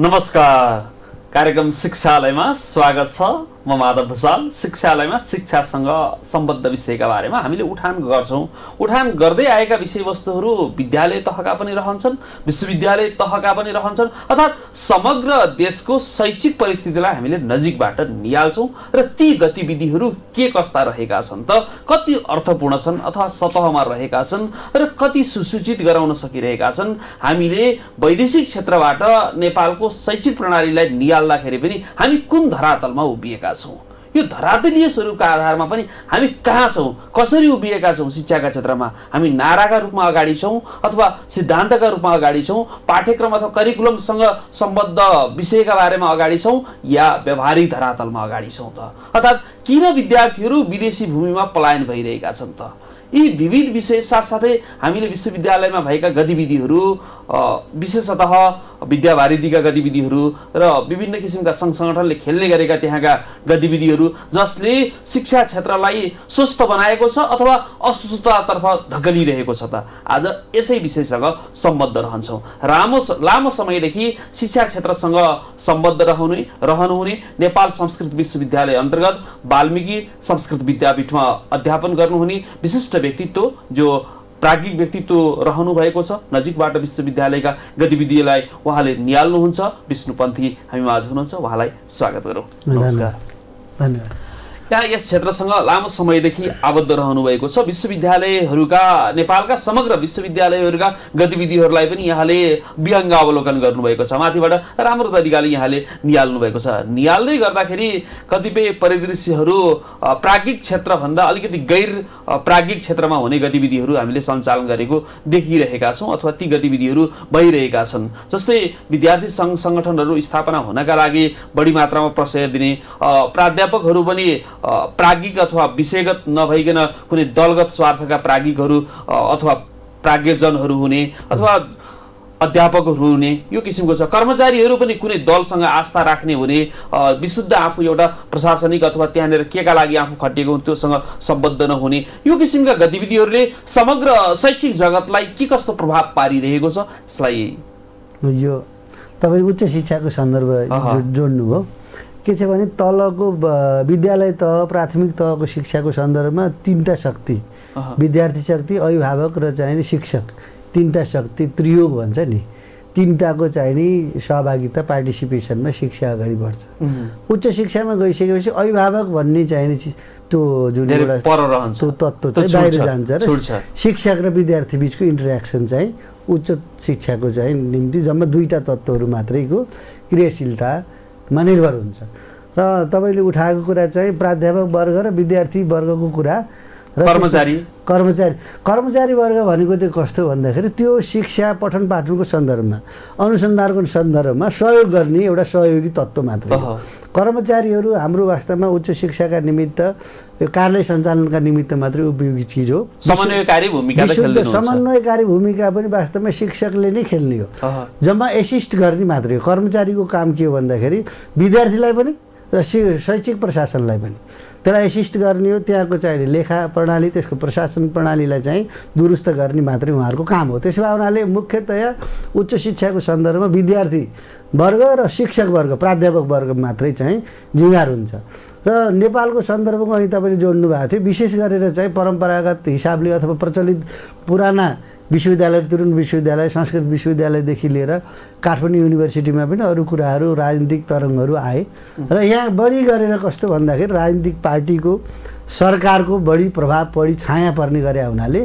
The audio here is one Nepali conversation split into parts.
नमस्कार। कार्यक्रम शिक्षालयमा स्वागत छ। म माधव भुसाल। शिक्षालयमा शिक्षासँग सम्बद्ध विषयका बारेमा हामीले उठान गर्छौं। उठान गर्दै आएका विषयवस्तुहरू विद्यालय तहका पनि रहन्छन्, विश्वविद्यालय तहका पनि रहन्छन्, अर्थात् समग्र देशको शैक्षिक परिस्थितिलाई हामीले नजिकबाट नियाल्छौं र ती गतिविधिहरू के कस्ता रहेका छन् त, कति अर्थपूर्ण छन् अथवा सतहमा रहेका छन् र कति सुसूचित गराउन सकिरहेका छन्। हामीले वैदेशिक क्षेत्रबाट नेपालको शैक्षिक प्रणालीलाई नियाल्दाखेरि पनि हामी कुन धरातलमा उभिएका छौं, यो धरातलीय स्वरूपका आधारमा पनि हामी कहाँ छौं, कसरी उभिएका छौं। शिक्षाका क्षेत्रमा हामी नाराका रूपमा अगाडि छौं अथवा सिद्धान्तका रूपमा अगाडि छौं, पाठ्यक्रम अथवा करिकुलमसँग सम्बद्ध विषयका बारेमा अगाडि छौं या व्यावहारिक धरातलमा अगाडि छौं त, अर्थात् किन विद्यार्थीहरू विदेशी भूमिमा पलायन भइरहेका छन् त। यी विविध विषय साथसाथै हामीले विश्वविद्यालयमा भएका गतिविधिहरू, विशेषतः विद्यावारिधिका गतिविधिहरू र विभिन्न किसिमका सङ्घ सङ्गठनले खेल्ने गरेका त्यहाँका गतिविधिहरू जसले शिक्षा क्षेत्रलाई स्वस्थ बनाएको छ अथवा अस्वस्थतातर्फ धकेलिरहेको छ त, आज यसै विषयसँग सम्बद्ध रहन्छौँ। लामो समयदेखि शिक्षा क्षेत्रसँग सम्बद्ध रहनुहुने नेपाल संस्कृत विश्वविद्यालय अन्तर्गत वाल्मीकि संस्कृत विद्यापीठमा अध्यापन गर्नुहुने विशिष्ट व्यक्तित्व, जो प्राज्ञिक व्यक्तित्व रहनु भएको छ, नजिकबाट विश्वविद्यालयका गतिविधिलाई उहाँले नियाल्नुहुन्छ। विष्णु पन्थी हामी माझ हुनुहुन्छ, उहाँलाई स्वागत गरौँ। नमस्कार। धन्यवाद। यहाँ यस क्षेत्रसँग लामो समयदेखि आबद्ध रहनु भएको छ। विश्वविद्यालयहरूका, नेपालका समग्र विश्वविद्यालयहरूका गतिविधिहरूलाई पनि यहाँले विहङ्ग अवलोकन गर्नुभएको छ, माथिबाट राम्रो तरिकाले यहाँले नियाल्नु भएको छ। नियाल्दै गर्दाखेरि कतिपय परिदृश्यहरू प्राज्ञिक क्षेत्रभन्दा अलिकति गैर प्राज्ञिक क्षेत्रमा हुने गतिविधिहरू हामीले सञ्चालन गरेको देखिरहेका छौँ अथवा ती गतिविधिहरू भइरहेका छन्। जस्तै विद्यार्थी सङ्घ सङ्गठनहरू स्थापना हुनका लागि बढी मात्रामा प्रशय दिने, प्राध्यापकहरू पनि प्राज्ञिक अथवा विषयगत नभइकन कुनै दलगत स्वार्थका प्राज्ञिकहरू अथवा प्राज्ञजनहरू हुने अथवा अध्यापकहरू हुने, यो किसिमको छ। कर्मचारीहरू पनि कुनै दलसँग आस्था राख्ने हुने, विशुद्ध आफू एउटा प्रशासनिक अथवा त्यहाँनिर केका लागि आफू खटिएको त्योसँग सम्बद्ध नहुने, यो किसिमका गतिविधिहरूले समग्र शैक्षिक जगतलाई के कस्तो प्रभाव पारिरहेको छ, यसलाई यो तपाईँ उच्च शिक्षाको सन्दर्भ जोड्नुभयो। के छ भने तलको विद्यालय तह, प्राथमिक तहको शिक्षाको सन्दर्भमा तीनटा शक्ति, विद्यार्थी शक्ति, अभिभावक र चाहिँ शिक्षक, तीनटा शक्ति त्रियोग भन्छ नि, तीनटाको चाहिँ नि सहभागिता, पार्टिसिपेसनमा शिक्षा अगाडि बढ्छ। उच्च शिक्षामा गइसकेपछि अभिभावक भन्ने चाहिँ नि त्यो जुन एउटा त्यो तत्त्व चाहिँ बाहिर जान्छ र शिक्षक र विद्यार्थी बिचको इन्टरेक्सन चाहिँ उच्च शिक्षाको चाहिँ निम्ति जम्मा दुईटा तत्त्वहरू मात्रैको क्रियाशीलतामा निर्भर हुन्छ। र तपाईँले उठाएको कुरा चाहिँ प्राध्यापक वर्ग र विद्यार्थी वर्गको कुरा र कर्मचारी वर्ग भनेको त्यो कस्तो भन्दाखेरि त्यो शिक्षा पठन पाठनको सन्दर्भमा, अनुसन्धानको सन्दर्भमा सहयोग गर्ने एउटा सहयोगी तत्त्व मात्रै हो। कर्मचारीहरू हाम्रो वास्तवमा उच्च शिक्षाका निमित्त, कार्यालय सञ्चालनका निमित्त मात्रै उपयोगी चिज हो। समन्वयकारी भूमिका पनि वास्तवमा शिक्षकले नै खेल्ने हो, जम्मा एसिस्ट गर्ने मात्रै हो। कर्मचारीको काम के हो भन्दाखेरि विद्यार्थीलाई पनि र शैक्षिक प्रशासनलाई पनि त्यसलाई एसिस्ट गर्ने हो। त्यहाँको चाहिँ लेखा प्रणाली, त्यसको प्रशासन प्रणालीलाई चाहिँ दुरुस्त गर्ने मात्रै उहाँहरूको काम हो। त्यसो भए हुनाले मुख्यतया उच्च शिक्षाको सन्दर्भमा विद्यार्थी वर्ग र शिक्षक वर्ग, प्राध्यापक वर्ग मात्रै चाहिँ जिम्मेवार हुन्छ। र नेपालको सन्दर्भमा अहिले तपाईँले जोड्नु भएको थियो, विशेष गरेर चाहिँ परम्परागत हिसाबले अथवा प्रचलित पुराना विश्वविद्यालय, तुरुन विश्वविद्यालय, संस्कृत विश्वविद्यालयदेखि लिएर काठमाडौँ युनिभर्सिटीमा पनि अरू कुराहरू, राजनीतिक तरङ्गहरू आए। र यहाँ बढी गरेर कस्तो भन्दाखेरि राजनीतिक पार्टीको, सरकारको बढी प्रभाव, बढी छाया पर्ने गरे हुनाले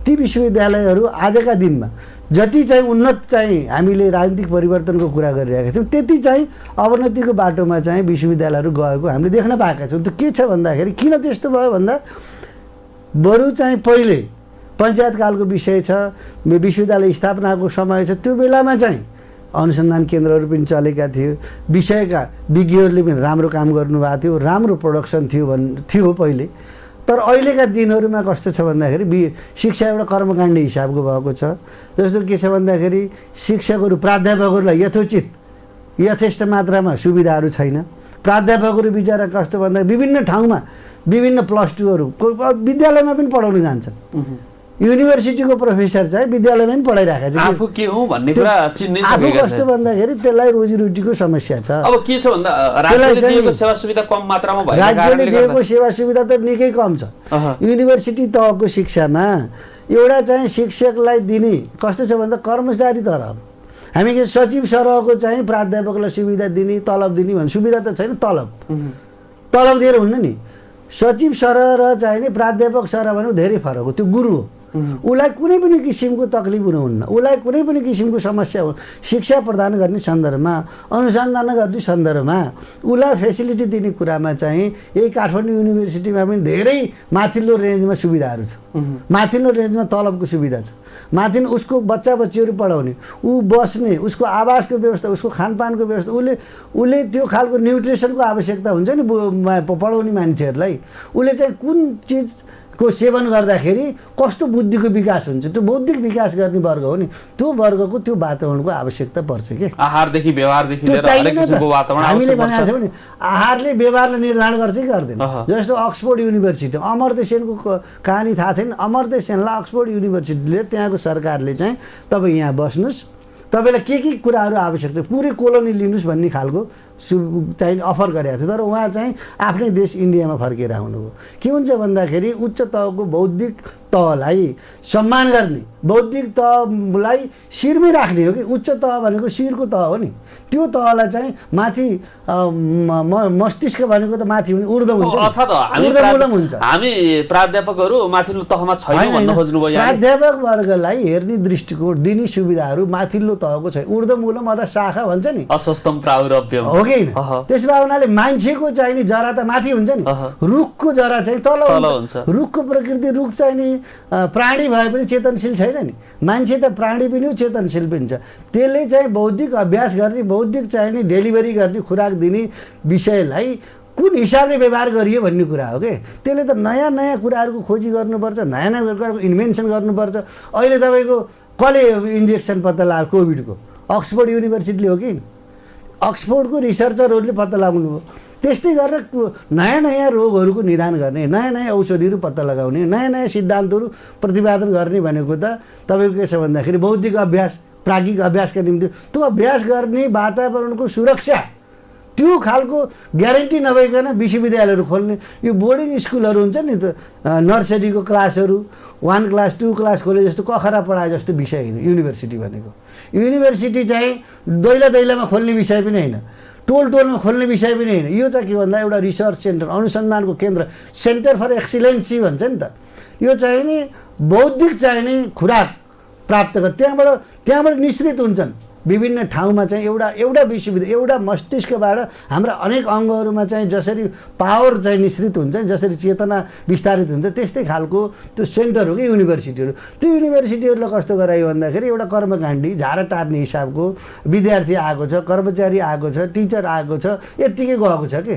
ती विश्वविद्यालयहरू आजका दिनमा जति चाहिँ उन्नत चाहिँ हामीले राजनीतिक परिवर्तनको कुरा गरिरहेका छौँ, त्यति चाहिँ अवनतिको बाटोमा चाहिँ विश्वविद्यालयहरू गएको हामीले देख्न पाएका छौँ। त्यो के छ भन्दाखेरि किन त्यस्तो भयो भन्दा बरु चाहिँ पहिले पञ्चायतकालको विषय छ, विश्वविद्यालय स्थापनाको समय छ, त्यो बेलामा चाहिँ अनुसन्धान केन्द्रहरू पनि चलेका थियो, विषयका विज्ञहरूले पनि राम्रो काम गर्नुभएको थियो, राम्रो प्रोडक्सन थियो पहिले। तर अहिलेका दिनहरूमा कस्तो छ भन्दाखेरि शिक्षा एउटा कर्मकाण्डी हिसाबको भएको छ। जस्तो के छ भन्दाखेरि शिक्षकहरू, प्राध्यापकहरूलाई यथेष्ट मात्रामा सुविधाहरू छैन। प्राध्यापकहरू बिचरा कस्तो भन्दा विभिन्न ठाउँमा विभिन्न +2हरू विद्यालयमा पनि पढाउन जान्छन्, युनिभर्सिटीको प्रोफेसर चाहिँ विद्यालयमा पनि पढाइरहेको छ। आफू के हो भन्ने कुरा चिन्नै आफू सकेका कस्तो भन्दाखेरि त्यसलाई रोजीरोटीको समस्या छ। अब के छ भन्दा राज्यले दिएको सेवा सुविधा कम मात्रामा भएको राज्यले दिएको सेवा सुविधा त निकै कम छ। युनिभर्सिटी तहको शिक्षामा एउटा चाहिँ शिक्षकलाई दिने कस्तो छ भन्दा कर्मचारी तरह हामी के सचिव सरहको चाहिँ प्राध्यापकलाई सुविधा दिने तलब दिने भन्ने सुविधा त छैन। तलब दिएर हुन्न नि। सचिव सरह र चाहिँ नि प्राध्यापक सरह भनेको धेरै फरक हो। त्यो गुरु हो, उसलाई कुनै पनि किसिमको तकलिफ हुनुहुन्न, उसलाई कुनै पनि किसिमको समस्या हो शिक्षा प्रदान गर्ने सन्दर्भमा अनुसन्धान गर्ने सन्दर्भमा उसलाई फेसिलिटी दिने कुरामा चाहिँ यही काठमाडौँ युनिभर्सिटीमा पनि धेरै माथिल्लो रेन्जमा सुविधाहरू छ। माथिल्लो रेन्जमा तलबको सुविधा छ। माथि उसको बच्चा बच्चीहरू पढाउने, ऊ बस्ने, उसको आवासको व्यवस्था, उसको खानपानको व्यवस्था, उसले त्यो खालको न्युट्रिसनको आवश्यकता हुन्छ नि पढाउने मान्छेहरूलाई। उसले चाहिँ कुन चिजको सेवन गर्दाखेरि कस्तो बुद्धिको विकास हुन्छ, त्यो बौद्धिक विकास गर्ने वर्ग हो नि, त्यो वर्गको त्यो वातावरणको आवश्यकता पर्छ के। आहारदेखि व्यवहारदेखि लिएर हरेक किसिमको वातावरण हामीले भनेको थियौँ नि आहारले व्यवहारलाई निर्धारण गर्छ कि गर्दैन। जस्तो अक्सफोर्ड युनिभर्सिटी अमर्त्य सेनको कहानी थाहा छैन। अमर्त्य सेनलाई अक्सफोर्ड युनिभर्सिटीले त्यहाँको सरकारले चाहिँ तपाईँ यहाँ बस्नुहोस्, तपाईँलाई के कुराहरू आवश्यक छ पुरै कोलोनी लिनुहोस् भन्ने खालको चाहिँ अफर गरेको थियो। तर उहाँ चाहिँ आफ्नै देश इन्डियामा फर्केर आउनुभयो। के हुन्छ भन्दाखेरि उच्च तहको बौद्धिक तहलाई सम्मान गर्ने, बौद्धिक तहलाई शिरमै राख्ने हो कि। उच्च तह भनेको शिरको तह हो नि, त्यो तहलाई चाहिँ माथि मस्तिष्क भनेको त माथि हुने ऊर्ध्व हुन्छ, ऊर्ध्वमूलम हुन्छ। हामी प्राध्यापकहरू माथिल्लो तहमा छैनौँ भन्न खोज्नुभयो। प्राध्यापक वर्गलाई हेर्ने दृष्टिकोण दिने सुविधाहरू माथिल्लो तहको छ। ऊर्ध्वमूलम अथवा शाखा भन्छ नि, अस्वस्थम प्रावरभ्यम हो कि। त्यसमा हुनाले मान्छेको चाहिँ नि जरा त माथि हुन्छ नि, रुखको जरा चाहिँ तल हुन्छ। रुखको प्रकृति रुख चाहिँ नि प्राणी भए पनि चेतनशील छैन नि, मान्छे त प्राणी पनि हो चेतनशील पनि छ। त्यसले चाहिँ बौद्धिक अभ्यास गर्ने, बौद्धिक चाहिँ नि डेलिभरी गर्ने, खुराक दिने विषयलाई कुन हिसाबले व्यवहार गरियो भन्ने कुरा हो कि। त्यसले त नयाँ नयाँ कुराहरूको खोजी गर्नुपर्छ, नयाँ नयाँ कुराको इन्भेन्सन गर्नुपर्छ। अहिले तपाईँको कसले इन्जेक्सन पत्ता लगायो कोभिडको? अक्सफोर्ड युनिभर्सिटीले हो कि अक्सफोर्डको रिसर्चरहरूले पत्ता लगाउनु हो। त्यस्तै गरेर नयाँ नयाँ रोगहरूको निदान गर्ने, नयाँ नयाँ औषधिहरू पत्ता लगाउने, नयाँ नयाँ सिद्धान्तहरू प्रतिपादन गर्ने भनेको त तपाईँको के छ भन्दाखेरि बौद्धिक अभ्यास, प्राज्ञिक अभ्यासका निम्ति त्यो अभ्यास गर्ने वातावरणको सुरक्षा, त्यो खालको ग्यारेन्टी नभइकन विश्वविद्यालयहरू खोल्ने। यो बोर्डिङ स्कुलहरू हुन्छ नि त, नर्सरीको क्लासहरू 1 क्लास 2 क्लास खोले जस्तो कखरा पढाए जस्तो विषय होइन युनिभर्सिटी भनेको। युनिभर्सिटी चाहिँ दैला दैलामा खोल्ने विषय पनि होइन, टोल टोलमा खोल्ने विषय पनि होइन। यो चाहिँ के भन्दा एउटा रिसर्च सेन्टर, अनुसन्धानको केन्द्र, सेन्टर फर एक्सिलेन्सी भन्छ नि त। यो चाहिँ नि बौद्धिक चाहिँ नि खुराक प्राप्त गर्छ, त्यहाँबाट निश्रित हुन्छन् विभिन्न ठाउँमा चाहिँ एउटा विश्वविद्यालय, एउटा मस्तिष्कबाट हाम्रा अनेक अङ्गहरूमा चाहिँ जसरी पावर चाहिँ निश्रित हुन्छ, जसरी चेतना विस्तारित हुन्छ, त्यस्तै खालको त्यो सेन्टर हो कि युनिभर्सिटीहरू। त्यो युनिभर्सिटीहरूलाई कस्तो गरायो भन्दाखेरि एउटा कर्मकाण्डी झारा टार्ने हिसाबको विद्यार्थी आएको छ, कर्मचारी आएको छ, टिचर आएको छ, यत्तिकै गएको छ कि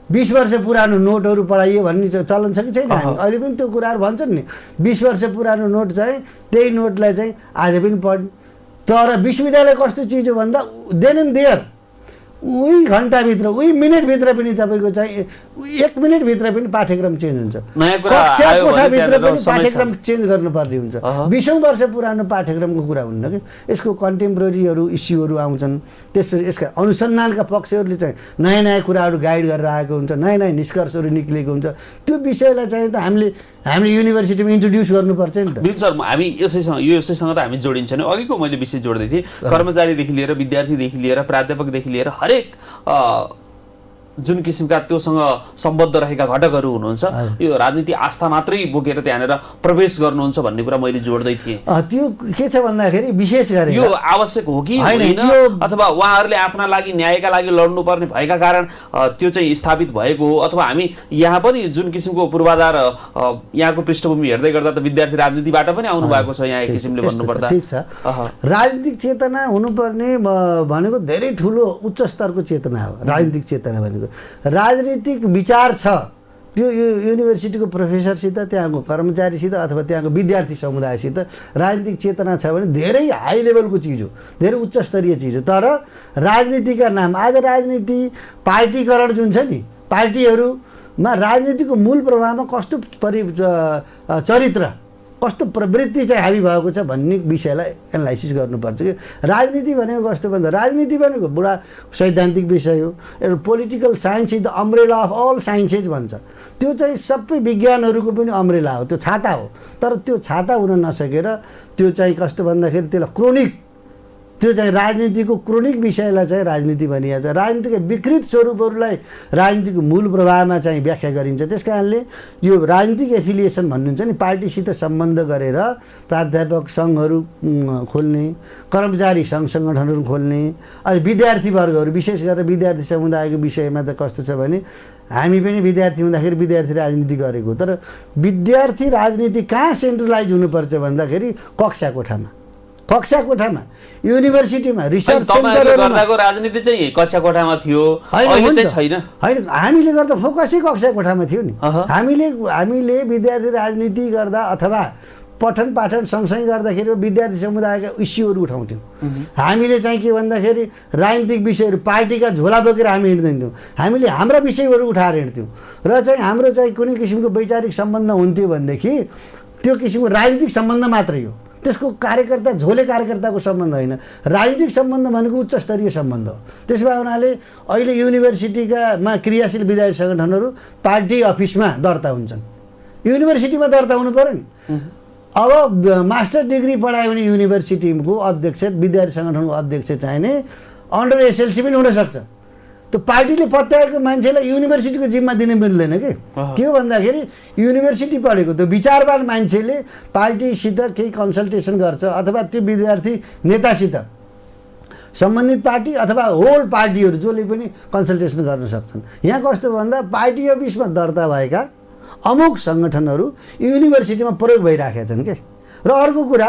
20 वर्ष पुरानो नोटहरू पढाइयो भन्ने चलन छ कि छैन? हामी अहिले पनि त्यो कुराहरू भन्छन् नि। 20 वर्ष पुरानो नोट चाहिँ त्यही नोटलाई चाहिँ आज पनि पढ्ने। तर विश्वविद्यालय कस्तो चिज हो भन्दा देन एन्ड देयर उही घन्टाभित्र, उही मिनटभित्र पनि तपाईँको चाहिँ 1 मिनटभित्र पनि पाठ्यक्रम चेन्ज हुन्छ। कक्षा कोठाभित्र पनि पाठ्यक्रम चेन्ज गर्नुपर्ने हुन्छ। 20औं वर्ष पुरानो पाठ्यक्रमको कुरा हुन्न कि। यसको कन्टेम्पोरेरीहरू इस्युहरू आउँछन्, त्यसपछि यसका अनुसन्धानका पक्षहरूले चाहिँ नयाँ नयाँ कुराहरू गाइड गरेर आएको हुन्छ, नयाँ नयाँ निष्कर्षहरू निक्लेको हुन्छ। त्यो विषयलाई चाहिँ त हामीले युनिभर्सिटीमा इन्ट्रोड्युस गर्नुपर्छ नि त। बिल सर, हामी यसैसँग त हामी जोडिन्छ नि। अघिको मैले विषय जोड्दै थिएँ, कर्मचारीदेखि लिएर विद्यार्थीदेखि लिएर प्राध्यापकदेखि लिएर हरेक जुन किसिमका त्योसँग सम्बद्ध रहेका घटकहरू हुनुहुन्छ, यो राजनीति आस्था मात्रै बोकेर त्यहाँनिर प्रवेश गर्नुहुन्छ भन्ने कुरा मैले जोड्दै थिएँ। त्यो के छ भन्दाखेरि विशेष गरी यो आवश्यक हो कि होइन, अथवा उहाँहरूले आफ्ना लागि न्यायका लागि लड्नुपर्ने भएका कारण त्यो चाहिँ स्थापित भएको हो, अथवा हामी यहाँ पनि जुन किसिमको पूर्वाधार यहाँको पृष्ठभूमि हेर्दै गर्दा त विद्यार्थी राजनीतिबाट पनि आउनु भएको छ यहाँ एक किसिमले भन्नुपर्दा। ठिक छ, राजनीतिक चेतना हुनुपर्ने भनेको धेरै ठुलो उच्च स्तरको चेतना हो। राजनीतिक चेतना भनेको राजनीतिक विचार छ, त्यो युनिभर्सिटीको प्रोफेसरसित, त्यहाँको कर्मचारीसित अथवा त्यहाँको विद्यार्थी समुदायसित राजनीतिक चेतना छ भने धेरै हाई लेभलको चिज हो, धेरै उच्च स्तरीय चिज हो। तर राजनीतिका नाम, आज राजनीति पार्टीकरण जुन छ नि, पार्टीहरूमा राजनीतिको मूल प्रभावमा कस्तो चरित्र कस्तो प्रवृत्ति चाहिँ हाबी भएको छ भन्ने विषयलाई एनालाइसिस गर्नुपर्छ कि राजनीति भनेको कस्तो भन्दा राजनीति भनेको बुढा सैद्धान्तिक विषय हो। एउटा political science is the umbrella of all sciences भन्छ। त्यो चाहिँ सबै विज्ञानहरूको पनि अम्ब्रेला हो, त्यो छाता हो। तर त्यो छाता हुन नसकेर त्यो चाहिँ कस्तो भन्दाखेरि त्यसलाई क्रोनिक, त्यो चाहिँ राजनीतिको क्रोनिक विषयलाई चाहिँ राजनीति भनिएको छ। राजनीतिका विकृत स्वरूपहरूलाई राजनीतिको मूल प्रभावमा चाहिँ व्याख्या गरिन्छ। त्यस कारणले यो राजनीतिक एफिलिएसन भन्नुहुन्छ नि, पार्टीसित सम्बन्ध गरेर प्राध्यापक सङ्घहरू खोल्ने, कर्मचारी सङ्घ सङ्गठनहरू खोल्ने, अनि विद्यार्थी वर्गहरू, विशेष गरेर विद्यार्थी समुदायको विषयमा त कस्तो छ भने हामी पनि विद्यार्थी हुँदाखेरि विद्यार्थी राजनीति गरेको। तर विद्यार्थी राजनीति कहाँ सेन्ट्रलाइज हुनुपर्छ भन्दाखेरि कक्षा कोठामा युनिभर्सिटीमा रिसर्च सेन्टरहरुमा राजनीति चाहिँ कक्षा कोठामा थियो, अहिले चाहिँ छैन। हैन, हामीले गर्दा फोकसै कक्षा कोठामा थियो नि। हामीले विद्यार्थी राजनीति गर्दा अथवा पठन पाठन सँगसँगै गर्दाखेरि विद्यार्थी समुदायका इस्युहरू उठाउँथ्यौँ। हामीले चाहिँ के भन्दाखेरि राजनीतिक विषयहरू पार्टीका झोला बोकेर हामी हिँड्दैनथ्यौँ, हामीले हाम्रा विषयहरू उठाएर हिँड्थ्यौँ। र चाहिँ हाम्रो चाहिँ कुनै किसिमको वैचारिक सम्बन्ध हुन्थ्यो भनेदेखि त्यो किसिमको राजनीतिक सम्बन्ध मात्रै हो। त्यसको कार्यकर्ता झोले कार्यकर्ताको सम्बन्ध होइन, राजनीतिक सम्बन्ध भनेको उच्च स्तरीय सम्बन्ध हो। त्यसो भए हुनाले अहिले युनिभर्सिटीमा क्रियाशील विद्यार्थी सङ्गठनहरू पार्टी अफिसमा दर्ता हुन्छन्, युनिभर्सिटीमा दर्ता हुनु पर्यो नि। अब मास्टर डिग्री पढायो भने युनिभर्सिटीको अध्यक्ष, विद्यार्थी सङ्गठनको अध्यक्ष चाहिने अन्डर एसएलसी पनि हुनसक्छ। त्यो पार्टीले पत्याएको मान्छेलाई युनिभर्सिटीको जिम्मा दिनु मिल्दैन के हो भन्दाखेरि युनिभर्सिटी पढेको त्यो विचारवान मान्छेले पार्टीसित केही कन्सल्टेसन गर्छ अथवा त्यो विद्यार्थी नेतासित सम्बन्धित पार्टी अथवा होल पार्टीहरू जसले पनि कन्सल्टेसन गर्न सक्छन्। यहाँ कस्तो भन्दा पार्टी अफिसमा दर्ता भएका अमुक सङ्गठनहरू युनिभर्सिटीमा प्रयोग भइराखेका छन् के। र अर्को कुरा,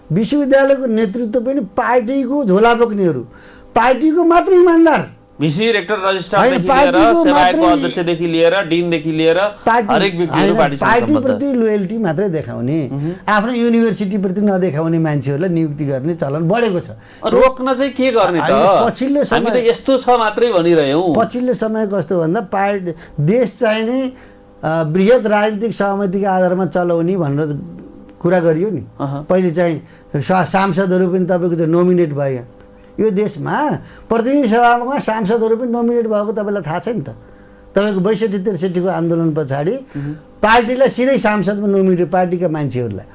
विश्वविद्यालयको नेतृत्व पनि पार्टीको झोला बोक्नेहरू, पार्टीको मात्र इमान्दार, भिसी रेक्टर रजिस्ट्रारदेखि लिएर सेवाको अध्यक्षदेखि लिएर डिनदेखि लिएर हरेक व्यक्तिहरू पार्टीप्रति लोयल्टी मात्रै देखाउने, आफ्नो युनिभर्सिटीप्रति नदेखाउने मान्छेहरूलाई नियुक्ति गर्ने चलन बढेको छ। रोक्न चाहिँ के गर्ने त? पछिल्लो समय हामी त यस्तो छ मात्रै भनिरह्यौँ। पछिल्लो समय कस्तो भन्दा देश चाहिने बृहत राजनीतिक सहमतिका आधारमा चलाउने भनेर कुरा गरियो नि। पहिले चाहिँ सांसदहरू पनि तपाईँको चाहिँ नोमिनेट भयो। यो देशमा प्रतिनिधि सभामा सांसदहरू पनि नोमिनेट भएको तपाईँलाई थाहा छ नि त। तपाईँको 62-63को आन्दोलन पछाडि पार्टीलाई सिधै सांसदमा नोमिनेट, पार्टीका मान्छेहरूलाई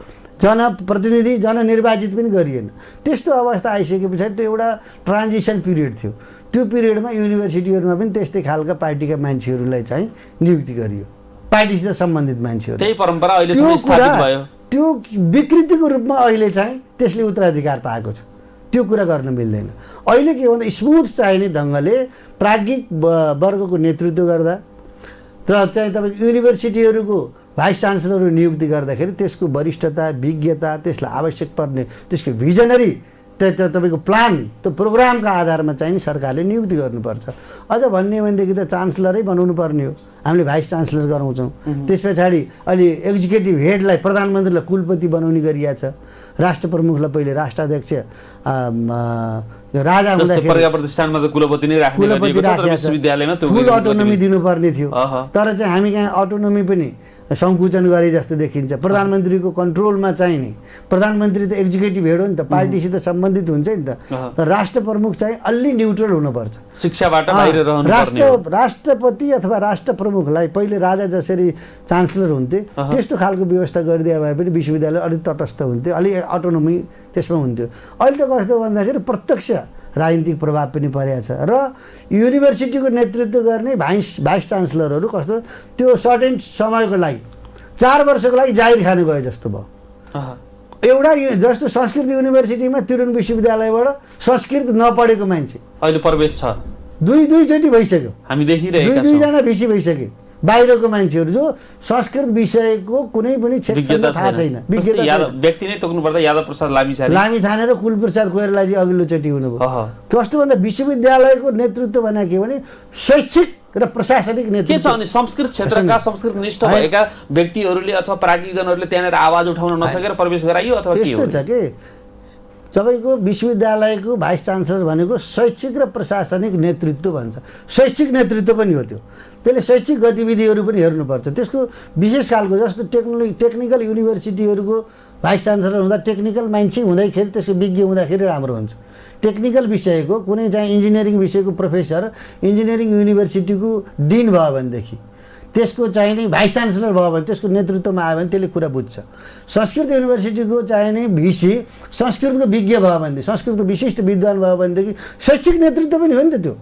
जनप्रतिनिधि जननिर्वाचित पनि गरिएन। त्यस्तो अवस्था आइसके पछाडि त्यो एउटा ट्रान्जिसन पिरियड थियो। त्यो पिरियडमा युनिभर्सिटीहरूमा पनि त्यस्तै खालका पार्टीका मान्छेहरूलाई चाहिँ नियुक्ति गरियो, पार्टीसित सम्बन्धित मान्छेहरू। त्यही परम्परा अहिलेसम्म स्थापित भयो। त्यो विकृतिको रूपमा अहिले चाहिँ त्यसले उत्तराधिकार पाएको छ। त्यो कुरा गर्न मिल्दैन। अहिले के भन्दा स्मुथ चाहिने ढङ्गले प्राज्ञिक वर्गको नेतृत्व गर्दा र चाहिँ तपाईँको युनिभर्सिटीहरूको भाइस चान्सलरहरू नियुक्ति गर्दाखेरि त्यसको वरिष्ठता, विज्ञता, त्यसलाई आवश्यक पर्ने त्यसको भिजनरी तपाईँको प्लान, त्यो प्रोग्रामका आधारमा चाहिँ सरकारले नियुक्ति गर्नुपर्छ। अझ भन्ने भनेदेखि त चान्सलरै बनाउनु पर्ने हो। हामीले भाइस चान्सलर गराउँछौँ। त्यस पछाडि अहिले एक्जिक्युटिभ हेडलाई, प्रधानमन्त्रीलाई कुलपति बनाउने गरिएको छ। राष्ट्र प्रमुखलाई पहिले राष्ट्राध्यक्ष राजा हुँदाखेरि प्रज्ञा प्रतिष्ठानमा त कुलपति नै राख्ने गरिएको छ, तर विश्वविद्यालयमा त्यो फुल अटोनोमी दिनुपर्ने थियो। तर चाहिँ हामी कहाँ अटोनोमी पनि सङ्कुचन गरे जस्तो देखिन्छ। प्रधानमन्त्रीको कन्ट्रोलमा चाहिँ नि, प्रधानमन्त्री त एक्जिक्युटिभ हेड हो नि त, पार्टीसित सम्बन्धित हुन्छ नि त। तर राष्ट्र प्रमुख चाहिँ अलि न्युट्रल हुनुपर्छ, शिक्षाबाट बाहिर रहनुपर्ने। राष्ट्रपति अथवा राष्ट्र प्रमुखलाई पहिले राजा जसरी चान्सलर हुन्थे त्यस्तो खालको व्यवस्था गरिदिए भए पनि विश्वविद्यालय अलिक तटस्थ हुन्थ्यो, अलि अटोनोमी त्यसमा हुन्थ्यो। अहिले त कस्तो भन्दाखेरि प्रत्यक्ष राजनीतिक प्रभाव पनि परेको छ। र युनिभर्सिटीको नेतृत्व गर्ने भाइस चान्सलरहरू कस्तो त्यो सर्टेन समयको लागि 4 वर्षको लागि जागिर खानु गयो जस्तो भयो। एउटा जस्तो संस्कृत युनिभर्सिटीमा त्रिभुवन विश्वविद्यालयबाट संस्कृत नपढेको मान्छे अहिले प्रवेश छ, दुईचोटि भइसक्यो। हामी देखिरहेका छौँ, दुईजना भिसी भइसके बाहिरको मान्छेहरू जो संस्कृत विषयको कुनै पनि क्षेत्रमा थाहा छैन, व्यक्ति नै तोक्नु पर्दा यादव प्रसाद लामिछाने र कुलप्रसाद कोइरालाजी अघिल्लोचोटि हुनुभयो। कस्तो भन्दा विश्वविद्यालयको नेतृत्व भनेको के भने शैक्षिक र प्रशासनिक नेतृत्व के छ भने संस्कृत क्षेत्रका संस्कृतनिष्ठ भएका व्यक्तिहरूले अथवा प्राज्ञजनहरूले त्यहाँनिर आवाज उठाउन नसकेर प्रवेश गराइयो अथवा के हो? यस्तो छ कि तपाईँको विश्वविद्यालयको भाइस चान्सलर भनेको शैक्षिक र प्रशासनिक नेतृत्व भन्छ। शैक्षिक नेतृत्व पनि हो त्यो। त्यसले शैक्षिक गतिविधिहरू पनि हेर्नुपर्छ। त्यसको विशेष खालको जस्तो टेक्निकल युनिभर्सिटीहरूको भाइस चान्सलर हुँदा टेक्निकल मान्छे हुँदाखेरि त्यसको विज्ञ हुँदाखेरि राम्रो हुन्छ। टेक्निकल विषयको कुनै चाहिँ इन्जिनियरिङ विषयको प्रोफेसर इन्जिनियरिङ युनिभर्सिटीको डिन भयो भनेदेखि त्यसको चाहिँ नि भाइस चान्सलर भयो भने त्यसको नेतृत्वमा आयो भने त्यसले कुरा बुझ्छ। संस्कृत युनिभर्सिटीको चाहिँ नि भिसी संस्कृतको विज्ञ भयो भनेदेखि संस्कृतको विशिष्ट विद्वान भयो भनेदेखि शैक्षिक नेतृत्व पनि हो नि त। त्यो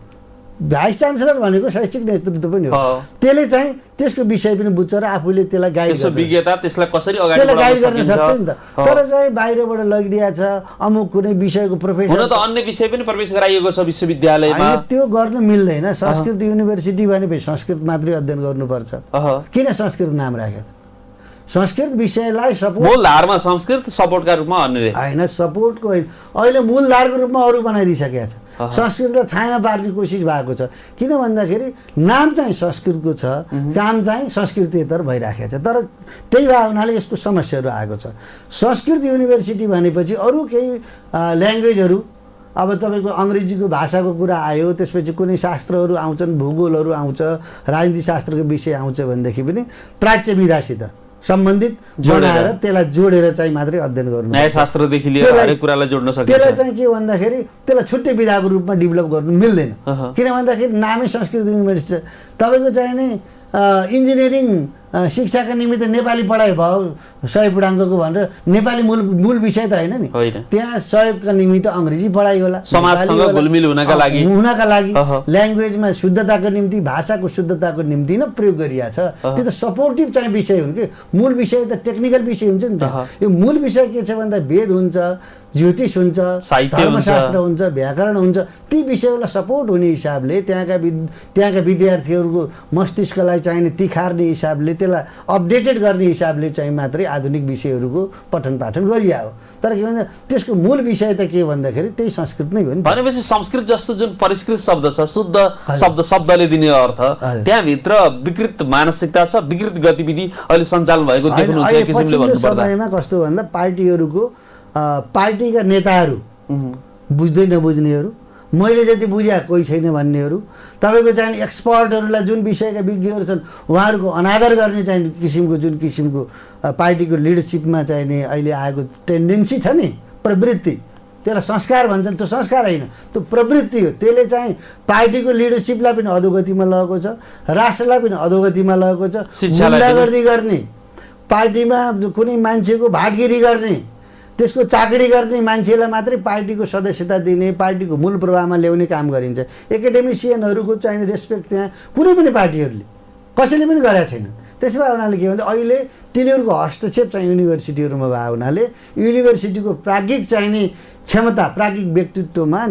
भाइस चान्सलर भनेको शैक्षिक नेतृत्व पनि हो। त्यसले चाहिँ त्यसको विषय पनि बुझ्छ र आफूले त्यसलाई गाइड विज्ञता त्यसलाई कसरी अगाडि गाइड गर्न सक्छ नि त। तर चाहिँ बाहिरबाट लगिदिया छ अमुक कुनै विषयको प्रोफेसर हुन त अन्य विषय पनि प्रवेश गराइएको छ विश्वविद्यालयमा। त्यो गर्न मिल्दैन। संस्कृत युनिभर्सिटी भनेपछि संस्कृत मात्रै अध्ययन गर्नुपर्छ। किन संस्कृत नाम राखेको? संस्कृत विषयलाई सपोर्ट मूलधारमा संस्कृत सपोर्टका रूपमा अन्य होइन, सपोर्टको होइन, अहिले मूलधारको रूपमा अरू बनाइदिइसकेको छ। संस्कृतलाई छायामा पार्ने कोसिस भएको छ। किन भन्दाखेरि नाम चाहिँ संस्कृतको छ, काम चाहिँ संस्कृतेतर भइराखेको छ। तर त्यही भए हुनाले यसको समस्याहरू आएको छ। संस्कृत युनिभर्सिटी भनेपछि अरू केही ल्याङ्ग्वेजहरू, अब तपाईँको अङ्ग्रेजीको भाषाको कुरा आयो, त्यसपछि कुनै शास्त्रहरू आउँछन्, भूगोलहरू आउँछ, राजनीति शास्त्रको विषय आउँछ भनेदेखि पनि प्राच्य विधासित सम्बन्धित बनाएर त्यसलाई जोडेर चाहिँ मात्रै अध्ययन गर्नु। न्यायशास्त्रदेखि लिएर हरेक कुरालाई जोड्न सकिन्छ। त्यसलाई चाहिँ के भन्दाखेरि त्यसलाई छुट्टै विधाको रूपमा डेभलप गर्नु मिल्दैन। किन भन्दाखेरि नामै संस्कृत युनिभर्सिटी। तपाईँको चाहिँ नि इन्जिनियरिङ शिक्षाका निमित्त नेपाली पढाइ भयो 100 पूर्णाङ्कको भनेर नेपाली मूल विषय त होइन नि। त्यहाँ सहयोगका निमित्त अङ्ग्रेजी पढाइ होला, समाजसँग घुलमिल हुनका लागि ल्याङ्ग्वेजमा शुद्धताको निम्ति, भाषाको शुद्धताको निम्ति नै प्रयोग गरिएको छ। त्यो त सपोर्टिभ चाहिँ विषय हुन् कि। मूल विषय त टेक्निकल विषय हुन्छ नि त। यो मूल विषय के छ भन्दा वेद हुन्छ, ज्योतिष हुन्छ, धर्मशास्त्र हुन्छ, व्याकरण हुन्छ। ती विषयहरूलाई सपोर्ट हुने हिसाबले त्यहाँका विद्यार्थीहरूको मस्तिष्कलाई चाहिने तिखार्ने हिसाबले, त्यसलाई अपडेटेड गर्ने हिसाबले चाहिँ मात्रै आधुनिक विषयहरूको पठन पाठन गरिया हो। तर के भन्छ त्यसको मूल विषय त के भन्दाखेरि त्यही संस्कृत नै हो नि। भनेपछि संस्कृत जस्तो जुन परिष्कृत शब्द छ, शुद्ध शब्दले दिने अर्थ, त्यहाँभित्र विकृत मानसिकता छ, विकृत गतिविधि अहिले सञ्चालन भएको देख्नुहुन्छ एक किसिमले भन्नुपर्दा। समयमा कस्तो भन्दा पार्टीका नेताहरू बुझ्दै नबुझ्नेहरू, मैले जति बुझ्या कोही छैन भन्नेहरू, तपाईँको चाहिँ एक्सपर्टहरूलाई जुन विषयका विज्ञहरू छन् उहाँहरूको अनादर गर्ने चाहिँ किसिमको जुन किसिमको पार्टीको लिडरसिपमा चाहिँ नि अहिले आएको टेन्डेन्सी छ नि, प्रवृत्ति, त्यसलाई संस्कार भन्छन्। त्यो संस्कार होइन, त्यो प्रवृत्ति हो। त्यसले चाहिँ पार्टीको लिडरसिपलाई पनि अधोगतिमा लगेको छ, राष्ट्रलाई पनि अधोगतिमा लगेको छ। गुन्डागर्दी गर्ने, पार्टीमा कुनै मान्छेको भाटगिरी गर्ने, त्यसको चाकरी गर्ने मान्छेलाई मात्रै पार्टीको सदस्यता दिने, पार्टीको मूल प्रवाहमा ल्याउने काम गरिन्छ। एकाडेमिसियनहरूको चाहिँ रेस्पेक्ट त्यहाँ कुनै पनि पार्टीहरूले कसैले पनि गरेका छैनन्। त्यसो भए हुनाले के भन्छ अहिले तिनीहरूको हस्तक्षेप चाहिँ युनिभर्सिटीहरूमा भएको हुनाले युनिभर्सिटीको प्राज्ञिक चाहिने क्षमता, प्राज्ञिक व्यक्तित्वमा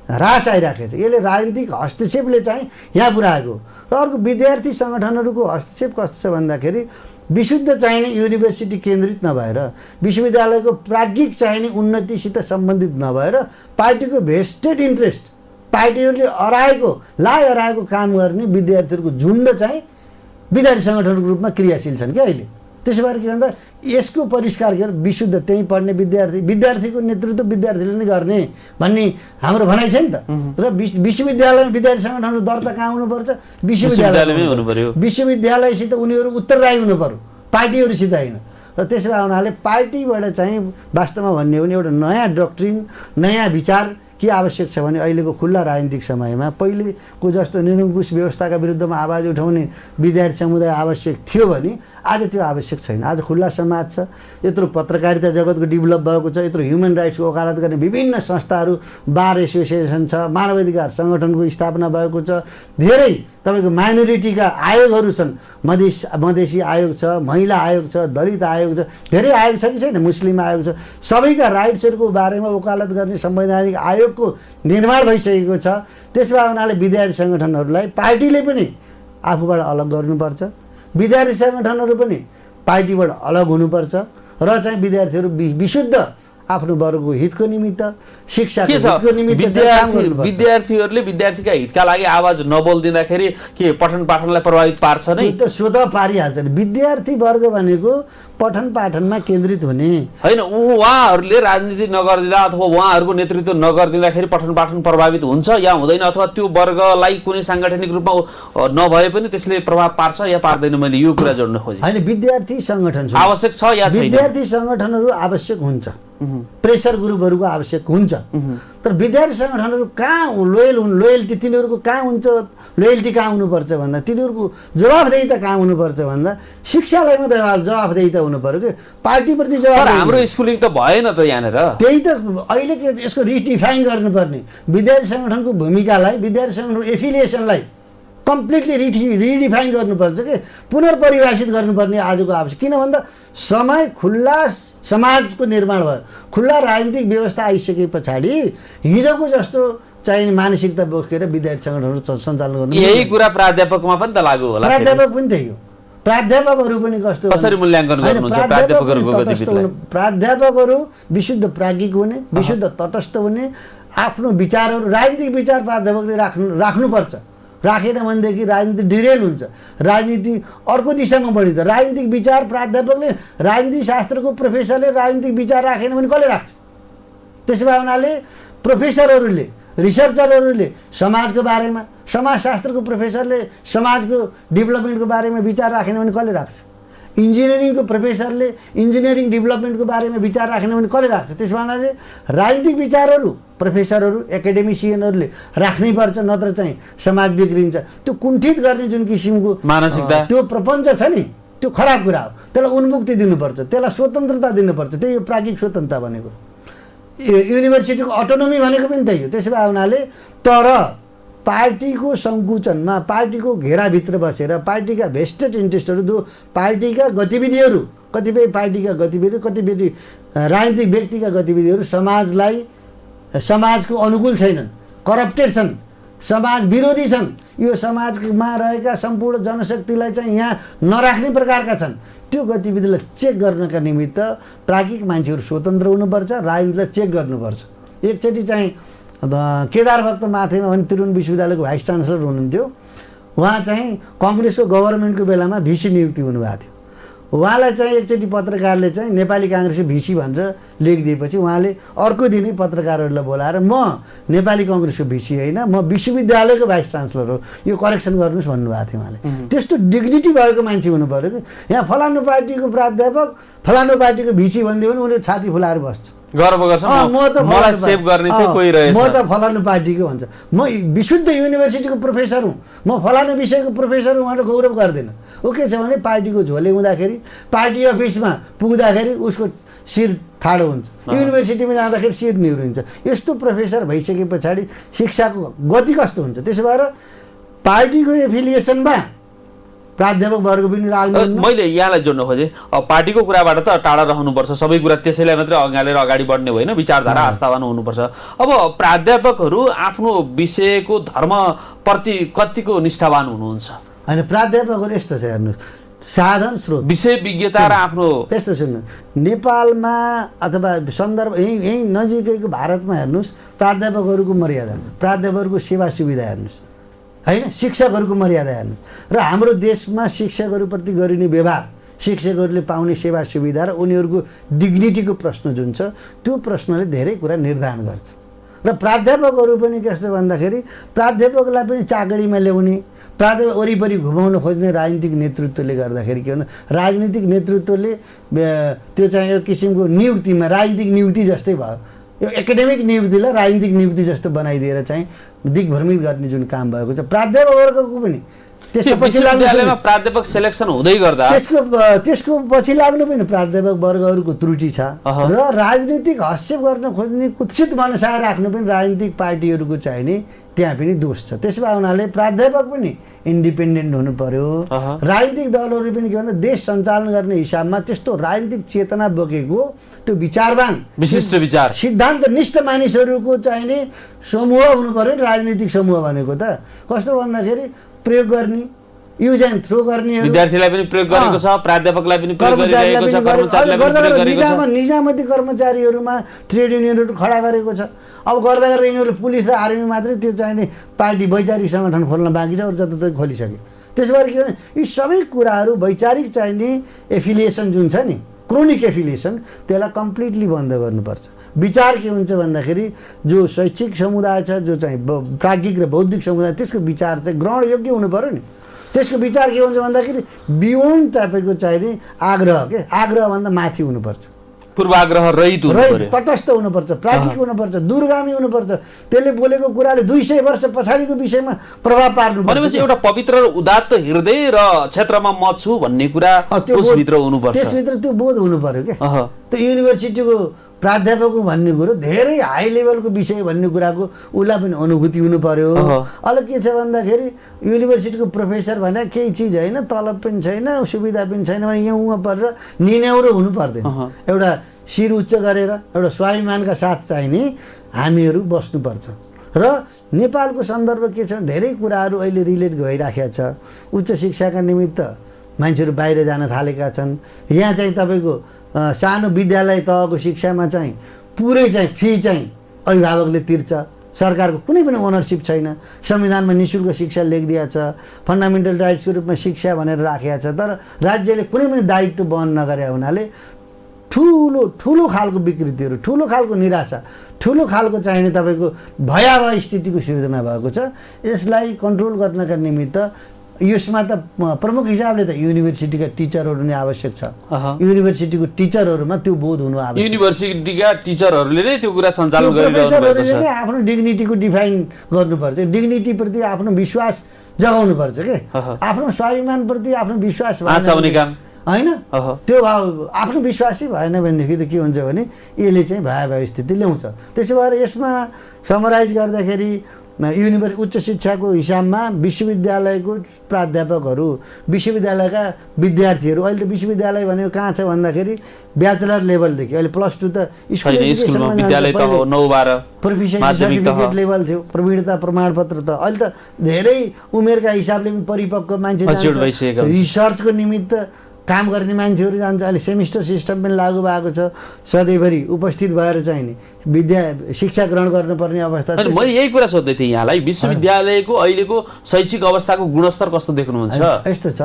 ह्रास आइराखेको छ। यसले राजनीतिक हस्तक्षेपले चाहिँ यहाँ पुऱ्याएको। र अर्को विद्यार्थी सङ्गठनहरूको हस्तक्षेप कस्तो छ भन्दाखेरि विशुद्ध चाहिने युनिभर्सिटी केन्द्रित नभएर, विश्वविद्यालयको प्राज्ञिक चाहिने उन्नतिसित सम्बन्धित नभएर पार्टीको भेस्टेड इन्ट्रेस्ट, पार्टीहरूले हराएको काम गर्ने विद्यार्थीहरूको झुन्ड चाहिँ विद्यार्थी सङ्गठनको रूपमा क्रियाशील छन् क्या अहिले। त्यसो भएर के भन्दा यसको परिष्कार गरेर विशुद्ध त्यहीँ पढ्ने विद्यार्थीको नेतृत्व विद्यार्थीले नै गर्ने भन्ने हाम्रो भनाइ छ नि त। र विश्वविद्यालयमा विद्यार्थी सङ्गठनहरू दर्ता कहाँ हुनुपर्छ? विश्वविद्यालयमै हुनु पर्यो। विश्वविद्यालयसित उनीहरू उत्तरदायी हुनु पर्यो, पार्टीहरूसित होइन। र त्यसो भए हुनाले पार्टीबाट चाहिँ वास्तवमा भन्ने हो भने एउटा नयाँ डक्ट्रिन, नयाँ विचार के आवश्यक छ भने अहिलेको खुल्ला राजनीतिक समयमा पहिलेको जस्तो निरङ्कुश व्यवस्थाका विरुद्धमा आवाज उठाउने विद्यार्थी समुदाय आवश्यक थियो भने आज त्यो आवश्यक छैन। आज खुल्ला समाज छ, यत्रो पत्रकारिता जगतको डेभलप भएको छ, यत्रो ह्युमन राइट्सको वकालत गर्ने विभिन्न संस्थाहरू, बार एसोसिएसन छ, मानवाधिकार सङ्गठनको स्थापना भएको छ, धेरै तपाईँको माइनोरिटीका आयोगहरू छन्, मधेसी आयोग छ, महिला आयोग छ, दलित आयोग छ, धेरै आयोग छ कि छैन, मुस्लिम आयोग छ। सबैका राइट्सहरूको बारेमा वकालत गर्ने संवैधानिक आयोगको निर्माण भइसकेको छ। त्यसो भए हुनाले विद्यार्थी सङ्गठनहरूलाई पार्टीले पनि आफूबाट अलग गर्नुपर्छ, विद्यार्थी सङ्गठनहरू पनि पार्टीबाट अलग हुनुपर्छ र चाहिँ विद्यार्थीहरू विशुद्ध आफ्नो वर्गको हितको निमित्त, शिक्षाको के छ हितको निमित्त काम गर्नुपर्छ। विद्यार्थीहरूले विद्यार्थीका हितका लागि आवाज नबोलिदिँदाखेरि के पठन पाठनलाई प्रभावित पार्छ नै? त्यो त स्वतः पारिहाल्छ नि। विद्यार्थी वर्ग भनेको पठन पाठनमा केन्द्रित हुने होइन। उहाँहरूले राजनीति नगरिदिँदा अथवा उहाँहरूको नेतृत्व नगरिदिँदाखेरि पठन पाठन प्रभावित हुन्छ या हुँदैन, अथवा त्यो वर्गलाई कुनै साङ्गठनिक रूपमा नभए पनि त्यसले प्रभाव पार्छ या पार्दैन? मैले यो कुरा जोड्न खोजेँ। होइन, विद्यार्थी सङ्गठन आवश्यक छ या छैन? विद्यार्थी सङ्गठनहरू आवश्यक हुन्छ, प्रेसर ग्रुपहरूको आवश्यक हुन्छ, तर विद्यार्थी सङ्गठनहरू कहाँ लोयल्टी तिनीहरूको कहाँ हुन्छ? लोयल्टी कहाँ हुनुपर्छ भन्दा तिनीहरूको जवाफदेही कहाँ हुनुपर्छ भन्दा शिक्षालयमा जवाफदेही हुनु पर्यो कि पार्टीप्रति जवाब। हाम्रो स्कुलिङ त भएन त यहाँनिर। त्यही त अहिले के यसको रिडिफाइन गर्नुपर्ने, विद्यार्थी सङ्गठनको भूमिकालाई, विद्यार्थी सङ्गठनको एफिलिएसनलाई कम्प्लिटली रिडिफाइन गर्नुपर्छ कि पुनर्परिभाषित गर्नुपर्ने आजको आवश्यक। किन भन्दा समय खुल्ला समाजको निर्माण भयो, खुल्ला राजनीतिक व्यवस्था आइसके पछाडि हिजोको जस्तो चाहिने मानसिकता बोकेर विद्यार्थी सङ्गठनहरू सञ्चालन गर्नु। यही कुरा प्राध्यापकमा पनि त लागू होला। प्राध्यापक पनि त्यही हो। प्राध्यापकहरू पनि कस्तो कसरी मूल्याङ्कन गर्नुहुन्छ प्राध्यापकहरूको गतिविधिलाई? प्राध्यापकहरू विशुद्ध प्राज्ञिक हुने, विशुद्ध तटस्थ हुने, आफ्नो विचारहरू, राजनीतिक विचार प्राध्यापकले राख्नुपर्छ। राखेन भनेदेखि राजनीति डिरेल हुन्छ, राजनीति अर्को दिशामा बढिन्छ। राजनीतिक विचार प्राध्यापकले, राजनीति शास्त्रको प्रोफेसरले राजनीतिक विचार राखेन भने कसले राख्छ? त्यसो भए हुनाले प्रोफेसरहरूले, रिसर्चरहरूले समाजको बारेमा, समाजशास्त्रको प्रोफेसरले समाजको डेभलपमेन्टको बारेमा विचार राखेन भने कसले राख्छ? इन्जिनियरिङको प्रोफेसरले इन्जिनियरिङ डेभलपमेन्टको बारेमा विचार राखेन भने कसले राख्छ? त्यस कारणले राजनीतिक विचारहरू प्रोफेसरहरू, एकाडेमिसियनहरूले राख्नै पर्छ, नत्र चाहिँ समाज बिग्रिन्छ। त्यो कुण्ठित गर्ने जुन किसिमको मानसिकता, त्यो प्रपञ्च छ नि, त्यो खराब कुरा हो। त्यसलाई उन्मुक्ति दिनुपर्छ, त्यसलाई स्वतन्त्रता दिनुपर्छ। त्यही हो प्राज्ञिक स्वतन्त्रता भनेको। युनिभर्सिटीको अटोनोमी भनेको पनि त्यही हो। त्यसो भए हुनाले तर पार्टीको सङ्कुचनमा, पार्टीको घेराभित्र बसेर पार्टीका भेस्टेड इन्ट्रेस्टहरू, जो पार्टीका गतिविधिहरू, कतिपय पार्टीका गतिविधि, कतिपय राजनीतिक व्यक्तिका गतिविधिहरू समाजको अनुकूल छैनन्, करप्टेड छन्, समाज विरोधी छन्, यो समाजमा रहेका सम्पूर्ण जनशक्तिलाई चाहिँ यहाँ नराख्ने प्रकारका छन्, त्यो गतिविधिलाई चेक गर्नका निमित्त प्राज्ञिक मान्छेहरू स्वतन्त्र हुनुपर्छ, राजनीतिलाई चेक गर्नुपर्छ। एकचोटि चाहिँ केदार भक्त माथेमा भने त्रिभुवन विश्वविद्यालयको भाइस चान्सलर हुनुहुन्थ्यो। उहाँ चाहिँ कङ्ग्रेसको गभर्मेन्टको बेलामा भिसी नियुक्ति हुनुभएको थियो। उहाँलाई चाहिँ एकचोटि पत्रकारले चाहिँ नेपाली काङ्ग्रेसको भिसी भनेर लेखिदिएपछि उहाँले अर्को दिनै पत्रकारहरूलाई बोलाएर म नेपाली कङ्ग्रेसको भिसी होइन, म विश्वविद्यालयको भाइस चान्सलर हो, यो करेक्सन गर्नुहोस् भन्नुभएको थियो उहाँले। त्यस्तो डिग्निटी भएको मान्छे हुनु पऱ्यो कि यहाँ फलानु पार्टीको प्राध्यापक, फलानु पार्टीको भिसी भनिदियो भने उनीहरू छाती फुलाएर बस्छ, गर्व गर्छ, मलाई सेभ गर्ने चाहिँ कोही रहेछ, म त फलानु पार्टीको भन्छ। म विशुद्ध युनिभर्सिटीको प्रोफेसर हुँ, म फलानु विषयको प्रोफेसर हुँ भनेर गौरव गर्दैन। ऊ के छ भने पार्टीको झोले हुँदाखेरि, पार्टी अफिसमा पुग्दाखेरि उसको शिर ठाडो हुन्छ, युनिभर्सिटीमा जाँदाखेरि शिर निहुरिन्छ। यस्तो प्रोफेसर भइसके पछाडि शिक्षाको गति कस्तो हुन्छ? त्यसो भएर पार्टीको एफिलिएसनमा प्राध्यापक वर्ग पनि लाग्नु। मैले यहाँलाई जोड्न खोजेँ, पार्टीको कुराबाट त टाढा रहनुपर्छ, सबै कुरा त्यसैलाई मात्रै अँगालेर अगाडि बढ्ने होइन, विचारधारा आस्थावान हुनुपर्छ। अब प्राध्यापकहरू आफ्नो विषयको धर्मप्रति कतिको निष्ठावान हुनुहुन्छ? होइन, प्राध्यापकहरू यस्तो छ, हेर्नुहोस्, साधन स्रोत, विषय विज्ञता र आफ्नो यस्तो सुन्नु, नेपालमा अथवा सन्दर्भ यहीँ नजिकैको भारतमा हेर्नुहोस्, प्राध्यापकहरूको मर्यादा, प्राध्यापकहरूको सेवा सुविधा हेर्नुहोस्, होइन, शिक्षकहरूको मर्यादा हेर्नु, र हाम्रो देशमा शिक्षकहरूप्रति गरिने व्यवहार, शिक्षकहरूले पाउने सेवा सुविधा र उनीहरूको डिग्निटीको प्रश्न जुन छ, त्यो प्रश्नले धेरै कुरा निर्धारण गर्छ। र प्राध्यापकहरू पनि कस्तो भन्दाखेरि प्राध्यापकलाई पनि चाकडीमा ल्याउने, प्राध्यापक वरिपरि घुमाउन खोज्ने राजनीतिक नेतृत्वले गर्दाखेरि के भन्दा राजनीतिक नेतृत्वले त्यो चाहिँ एक किसिमको नियुक्तिमा राजनीतिक नियुक्ति जस्तै भयो, यो एकाडेमिक नियुक्तिलाई राजनीतिक नियुक्ति जस्तो बनाइदिएर चाहिँ दिग्भ्रमित गर्ने जुन काम भएको छ प्राध्यापक वर्गको पनि। त्यसपछि प्राध्यापक सेलेक्सन हुँदै गर्दा त्यसको पछि लाग्नु पनि प्राध्यापक वर्गहरूको त्रुटि छ, र राजनीतिक हस्तक्षेप गर्न खोज्ने कुत्सित मनसाय राख्नु पनि राजनीतिक पार्टीहरूको चाहिने त्यहाँ पनि दोष छ। त्यसो भए हुनाले प्राध्यापक पनि इन्डिपेन्डेन्ट हुनु पर्यो। राजनीतिक दलहरू पनि के भन्दा देश सञ्चालन गर्ने हिसाबमा त्यस्तो राजनीतिक चेतना बोकेको त्यो विचारवान, विशिष्ट विचार, सिद्धान्तनिष्ठ मानिसहरूको चाहिने समूह हुनु पर्यो। राजनीतिक समूह भनेको त कस्तो भन्दाखेरि प्रयोग गर्ने, युज एन्ड थ्रो गर्नेहरू विद्यार्थीलाई पनि प्रयोग गरेको छ, प्राध्यापकलाई पनि प्रयोग गरिरहेको छ, कर्मचारीलाई पनि प्रयोग गरेको छ। निजामती कर्मचारीहरूमा ट्रेड युनियनहरू खडा गरेको छ। अब गर्दा गर्दा यिनीहरूले पुलिस र आर्मी मात्रै त्यो चाहिने पार्टी वैचारिक सङ्गठन खोल्न बाँकी छ, अरू जताततै खोलिसक्यो। त्यसो भएर के भने यी सबै कुराहरू वैचारिक चाहिने एफिलिएसन जुन छ नि, क्रोनिक एफिलिएसन, त्यसलाई कम्प्लिटली बन्द गर्नुपर्छ। विचार के हुन्छ भन्दाखेरि जो शैक्षिक समुदाय छ, जो चाहिँ प्राज्ञिक र बौद्धिक समुदाय, त्यसको विचार चाहिँ ग्रहणयोग्य हुनु पऱ्यो नि। त्यसको विचार के हुन्छ भन्दाखेरि बियोन्ड तपाईँको चाहिने आग्रह, के आग्रहभन्दा माथि हुनुपर्छ, पूर्वाग्रह रहित हुनु पर्यो, तटस्थ हुनुपर्छ, प्राज्ञिक हुनुपर्छ, दूरगामी हुनुपर्छ। त्यसले बोलेको कुराले 200 वर्ष पछाडिको विषयमा प्रभाव पार्नु पर्छ। भनेपछि एउटा पवित्र र उदात्त हृदय र क्षेत्रमा म छु भन्ने कुरा त्यसभित्र हुनुपर्छ। त्यसभित्र त्यो बोध हुनु पर्यो के। त्यो युनिभर्सिटीको प्राध्यापक भन्ने कुरो धेरै हाई लेभलको विषय भन्ने कुराको उसलाई पनि अनुभूति हुनु पर्यो। अहिले के छ भन्दाखेरि युनिभर्सिटीको प्रोफेसर भने केही चिज होइन, तलब पनि छैन, सुविधा पनि छैन भने यहाँ उहाँ परेर निन्याउरो हुनु पर्दैन। एउटा शिर उच्च गरेर एउटा स्वाभिमानका साथ चाहिने हामीहरू बस्नुपर्छ। र नेपालको सन्दर्भ के छ, धेरै कुराहरू अहिले रिलेट भइराखेको छ। उच्च शिक्षाका निमित्त मान्छेहरू बाहिर जान थालेका छन्। यहाँ चाहिँ तपाईँको सानो विद्यालय तहको शिक्षामा चाहिँ पुरै चाहिँ फी चाहिँ अभिभावकले तिर्छ, सरकारको कुनै पनि ओनरसिप छैन। संविधानमा निःशुल्क शिक्षा लेखिदिएको छ, फन्डामेन्टल राइट्सको रूपमा शिक्षा भनेर राखेको छ, तर राज्यले कुनै पनि दायित्व वहन नगरे हुनाले ठुलो ठुलो खालको विकृतिहरू, ठुलो खालको निराशा, ठुलो खालको चाहिने तपाईँको भयावह स्थितिको सिर्जना भएको छ। यसलाई कन्ट्रोल गर्नका निमित्त यसमा त प्रमुख हिसाबले त युनिभर्सिटीका टिचरहरू नै आवश्यक छ। युनिभर्सिटीको टिचरहरूमा त्यो बोध हुनु आवश्यक। युनिभर्सिटीका टिचरहरूले नै त्यो कुरा सञ्चालन गरिरहेको छ। आफ्नो डिग्निटीको डिफाइन गर्नुपर्छ, डिग्निटीप्रति आफ्नो विश्वास जगाउनुपर्छ के, आफ्नो स्वाभिमानप्रति आफ्नो विश्वास होइन। त्यो आफ्नो विश्वासै भएन भनेदेखि त के हुन्छ भने यसले चाहिँ भयावह स्थिति ल्याउँछ। त्यसो भएर यसमा समराइज गर्दाखेरि उच्च शिक्षाको हिसाबमा विश्वविद्यालयको प्राध्यापकहरू, विश्वविद्यालयका विद्यार्थीहरू, अहिले त विश्वविद्यालय भनेको कहाँ छ भन्दाखेरि ब्याचलर लेभलदेखि अहिले +2 त प्रोफिसियन्सी सर्टिफिकेट लेभल थियो, प्रवीणता प्रमाणपत्र त अहिले त धेरै उमेरका हिसाबले पनि परिपक्व मान्छे जान्छ, रिसर्चको निमित्त काम गर्ने मान्छेहरू जान्छ। अहिले सेमिस्टर सिस्टम पनि लागू भएको छ, सधैँभरि उपस्थित भएर चाहिँ नि शिक्षा ग्रहण गर्नुपर्ने अवस्था। मैले यही कुरा सोध्दै थिएँ यहाँलाई, विश्वविद्यालयको अहिलेको शैक्षिक अवस्थाको गुणस्तर कस्तो देख्नुहुन्छ? यस्तो छ,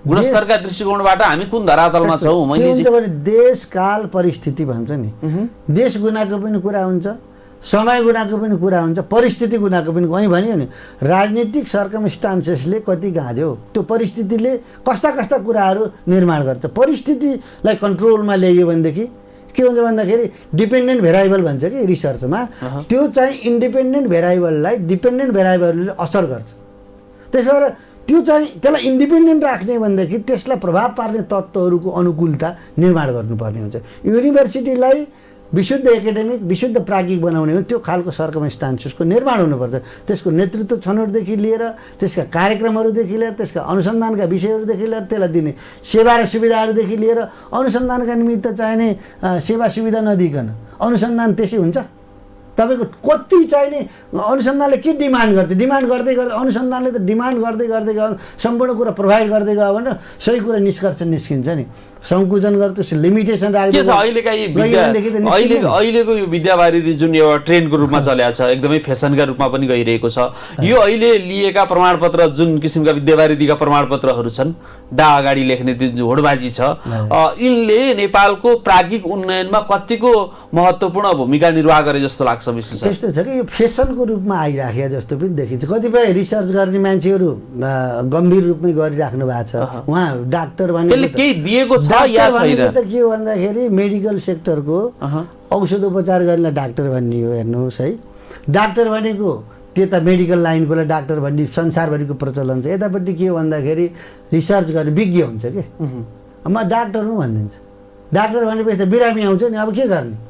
गुणस्तरका दृष्टिकोणबाट हामी कुन धरातलमा छौँ? के हुन्छ भने देश काल परिस्थिति भन्छ नि, देश गुनाको पनि कुरा हुन्छ, समय गुनाको पनि कुरा हुन्छ, परिस्थिति गुनाको पनि। कहीँ भन्यो नि राजनीतिक सर्कमस्टान्सेसले कति गाँज्यो, त्यो परिस्थितिले कस्ता कस्ता कुराहरू निर्माण गर्छ। परिस्थितिलाई कन्ट्रोलमा ल्याइयो भनेदेखि के हुन्छ भन्दाखेरि डिपेन्डेन्ट भेराइबल भन्छ कि रिसर्चमा, त्यो चाहिँ इन्डिपेन्डेन्ट भेराइबललाई डिपेन्डेन्ट भेराइबलले असर गर्छ। त्यस भएर त्यो चाहिँ त्यसलाई इन्डिपेन्डेन्ट राख्ने भनेदेखि त्यसलाई प्रभाव पार्ने तत्त्वहरूको अनुकूलता निर्माण गर्नुपर्ने हुन्छ। युनिभर्सिटीलाई विशुद्ध एकाडेमिक, विशुद्ध प्राज्ञिक बनाउने हो त्यो खालको सर्कमस्टान्सेसको निर्माण हुनुपर्छ। त्यसको नेतृत्व छनौटदेखि लिएर, त्यसका कार्यक्रमहरूदेखि लिएर, त्यसका अनुसन्धानका विषयहरूदेखि लिएर, त्यसलाई दिने सेवा र सुविधाहरूदेखि लिएर, अनुसन्धानका निमित्त चाहिने सेवा सुविधा नदिकन अनुसन्धान त्यसै हुन्छ? तपाईँको कति चाहिने अनुसन्धानले के डिमान्ड गर्छ, डिमान्ड गर्दै गर्दै अनुसन्धानले त डिमान्ड गर्दै गर्दै गयो, सम्पूर्ण कुरा प्रोभाइड गर्दै गयो भने सही कुरा निष्कर्ष निस्किन्छ नि। सङ्कुचन गर्छ, लिमिटेसन राख्दै अहिलेको यो विद्यावारिधि जुन एउटा ट्रेन्डको रूपमा चलेको छ, एकदमै फेसनका रूपमा पनि गइरहेको छ। यो अहिले लिएका प्रमाणपत्र जुन किसिमका विद्यावारिधिका प्रमाणपत्रहरू छन्, डा अगाडि लेख्ने त्यो होडबाजी छ, यिनले नेपालको प्राज्ञिक उन्नयनमा कतिको महत्त्वपूर्ण भूमिका निर्वाह गरे जस्तो लाग्छ? त्यस्तो छ कि यो फेसनको रूपमा आइराखेको जस्तो पनि देखिन्छ। कतिपय रिसर्च गर्ने मान्छेहरू गम्भीर रूपमै गरिराख्नु भएको छ। उहाँ डाक्टर भने केही दिएको छ या छैन? त के हो भन्दाखेरि मेडिकल सेक्टरको औषध उपचार गर्ने डाक्टर भन्ने हो, हेर्नुहोस् है। डाक्टर भनेको त्यता मेडिकल लाइनकोलाई डाक्टर भन्ने संसारभरिको प्रचलन छ। यतापट्टि के हो भन्दाखेरि रिसर्च गर्ने विज्ञ हुन्छ कि म डाक्टर हुँ भनिदिन्छ। डाक्टर भनेपछि त बिरामी आउँछ नि, अब के गर्ने?